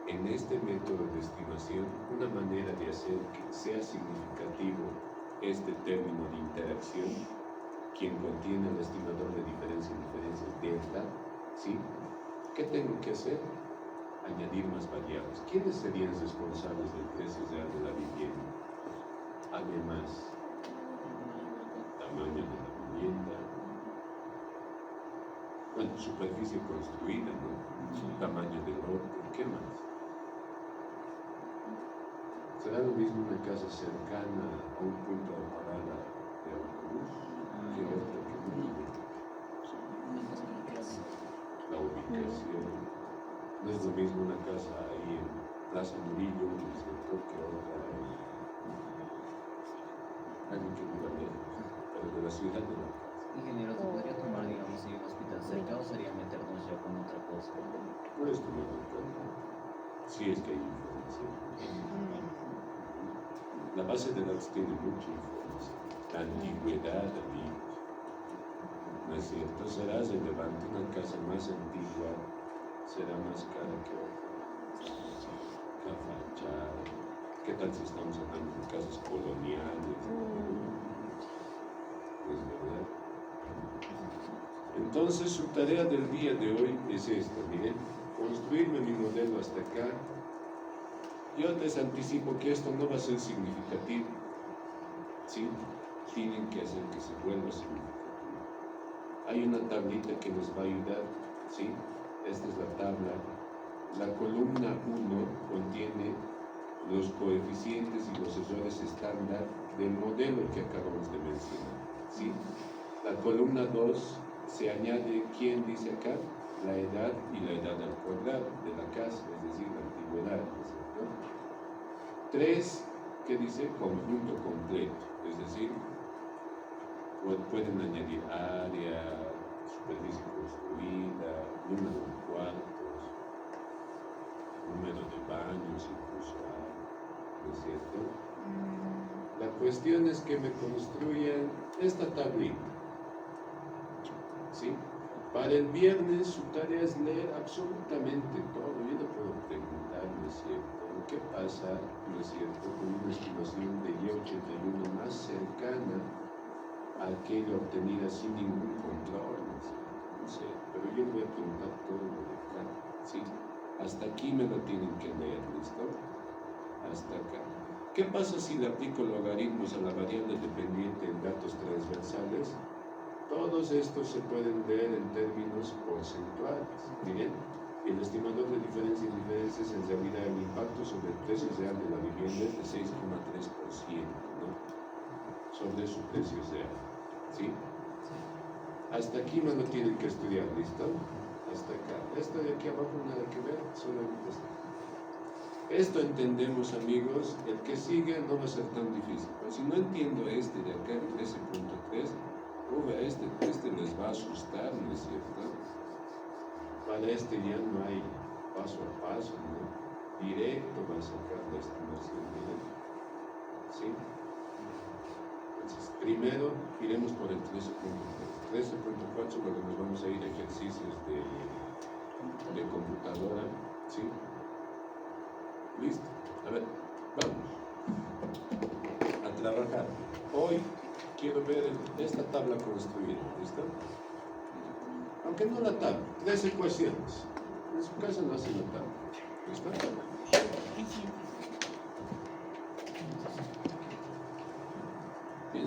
En este método de estimación, una manera de hacer que sea significativo este término de interacción, quien contiene el estimador de diferencia en diferencias delta, ¿sí? ¿Qué tengo que hacer? Añadir más variables. ¿Quiénes serían responsables del precio real de la vivienda? Además, tamaño de la vivienda, bueno, superficie construida, ¿no? Su tamaño del lote, ¿qué más? ¿Será lo mismo una casa cercana a un punto de parada de autobús que otra que no? La ubicación. No es lo mismo una casa ahí en Plaza Murillo, ¿no es cierto?, que otra en alguien que viva lejos, pero de la ciudad de la casa. Ingeniero, ¿se podría tomar, digamos, si un hospital cerca o sería meternos ya con otra cosa? Puedes tomarlo en cuenta, si es que hay información. La base de datos tiene mucha información, la antigüedad, amigos. ¿No es cierto? Será relevante una casa más antigua, será más cara que otra. La fachada. ¿Qué tal si estamos hablando de casas coloniales? ¿No es verdad? Entonces, su tarea del día de hoy es esta, miren, construirme mi modelo hasta acá. Yo les anticipo que esto no va a ser significativo, ¿sí? Tienen que hacer que se vuelva significativo. Hay una tablita que nos va a ayudar, ¿sí? Esta es la tabla. La columna 1 contiene los coeficientes y los errores estándar del modelo que acabamos de mencionar, ¿sí? La columna 2 se añade, ¿quién dice acá? La edad y la edad al cuadrado de la casa, es decir, la antigüedad, ¿no es cierto? 3, ¿qué dice? Conjunto completo, es decir, pueden añadir área, superficie construida, número de cuartos, número de baños incluso, ¿no es cierto? La cuestión es que me construyan esta tablita, ¿sí? Para el viernes su tarea es leer absolutamente todo. Yo le puedo preguntar, ¿no es cierto? ¿Qué pasa, no es cierto, con una estimación de Y81 más cercana a aquella obtenida sin ningún control? No sé, pero yo le voy a preguntar todo lo de acá, ¿sí? Hasta aquí me lo tienen que leer, ¿listo? Hasta acá. ¿Qué pasa si le aplico logaritmos a la variable dependiente en datos transversales? Todos estos se pueden leer en términos porcentuales. Miren, el estimador de diferencia y diferencias en realidad el impacto sobre el precio real de la vivienda es de 6,3%, ¿no? Sobre su precio real, ¿sí? Hasta aquí no lo tienen que estudiar, ¿listo? Hasta acá. Esto de aquí abajo nada que ver, solamente esto. Esto entendemos, amigos. El que sigue no va a ser tan difícil. Pero si no entiendo este de acá, el 13.3, este les va a asustar, ¿no es cierto? Para este ya no hay paso a paso, ¿no? Directo va a sacar la estimación, miren. ¿Sí? Entonces, primero iremos por el 13.3. 13.4, luego nos vamos a ir a ejercicios de computadora, ¿sí? ¿Listo? A ver, vamos a trabajar. Hoy quiero ver esta tabla construida, ¿listo? Aunque no la tabla, 3 ecuaciones. En su caso no hace la tabla, ¿listo?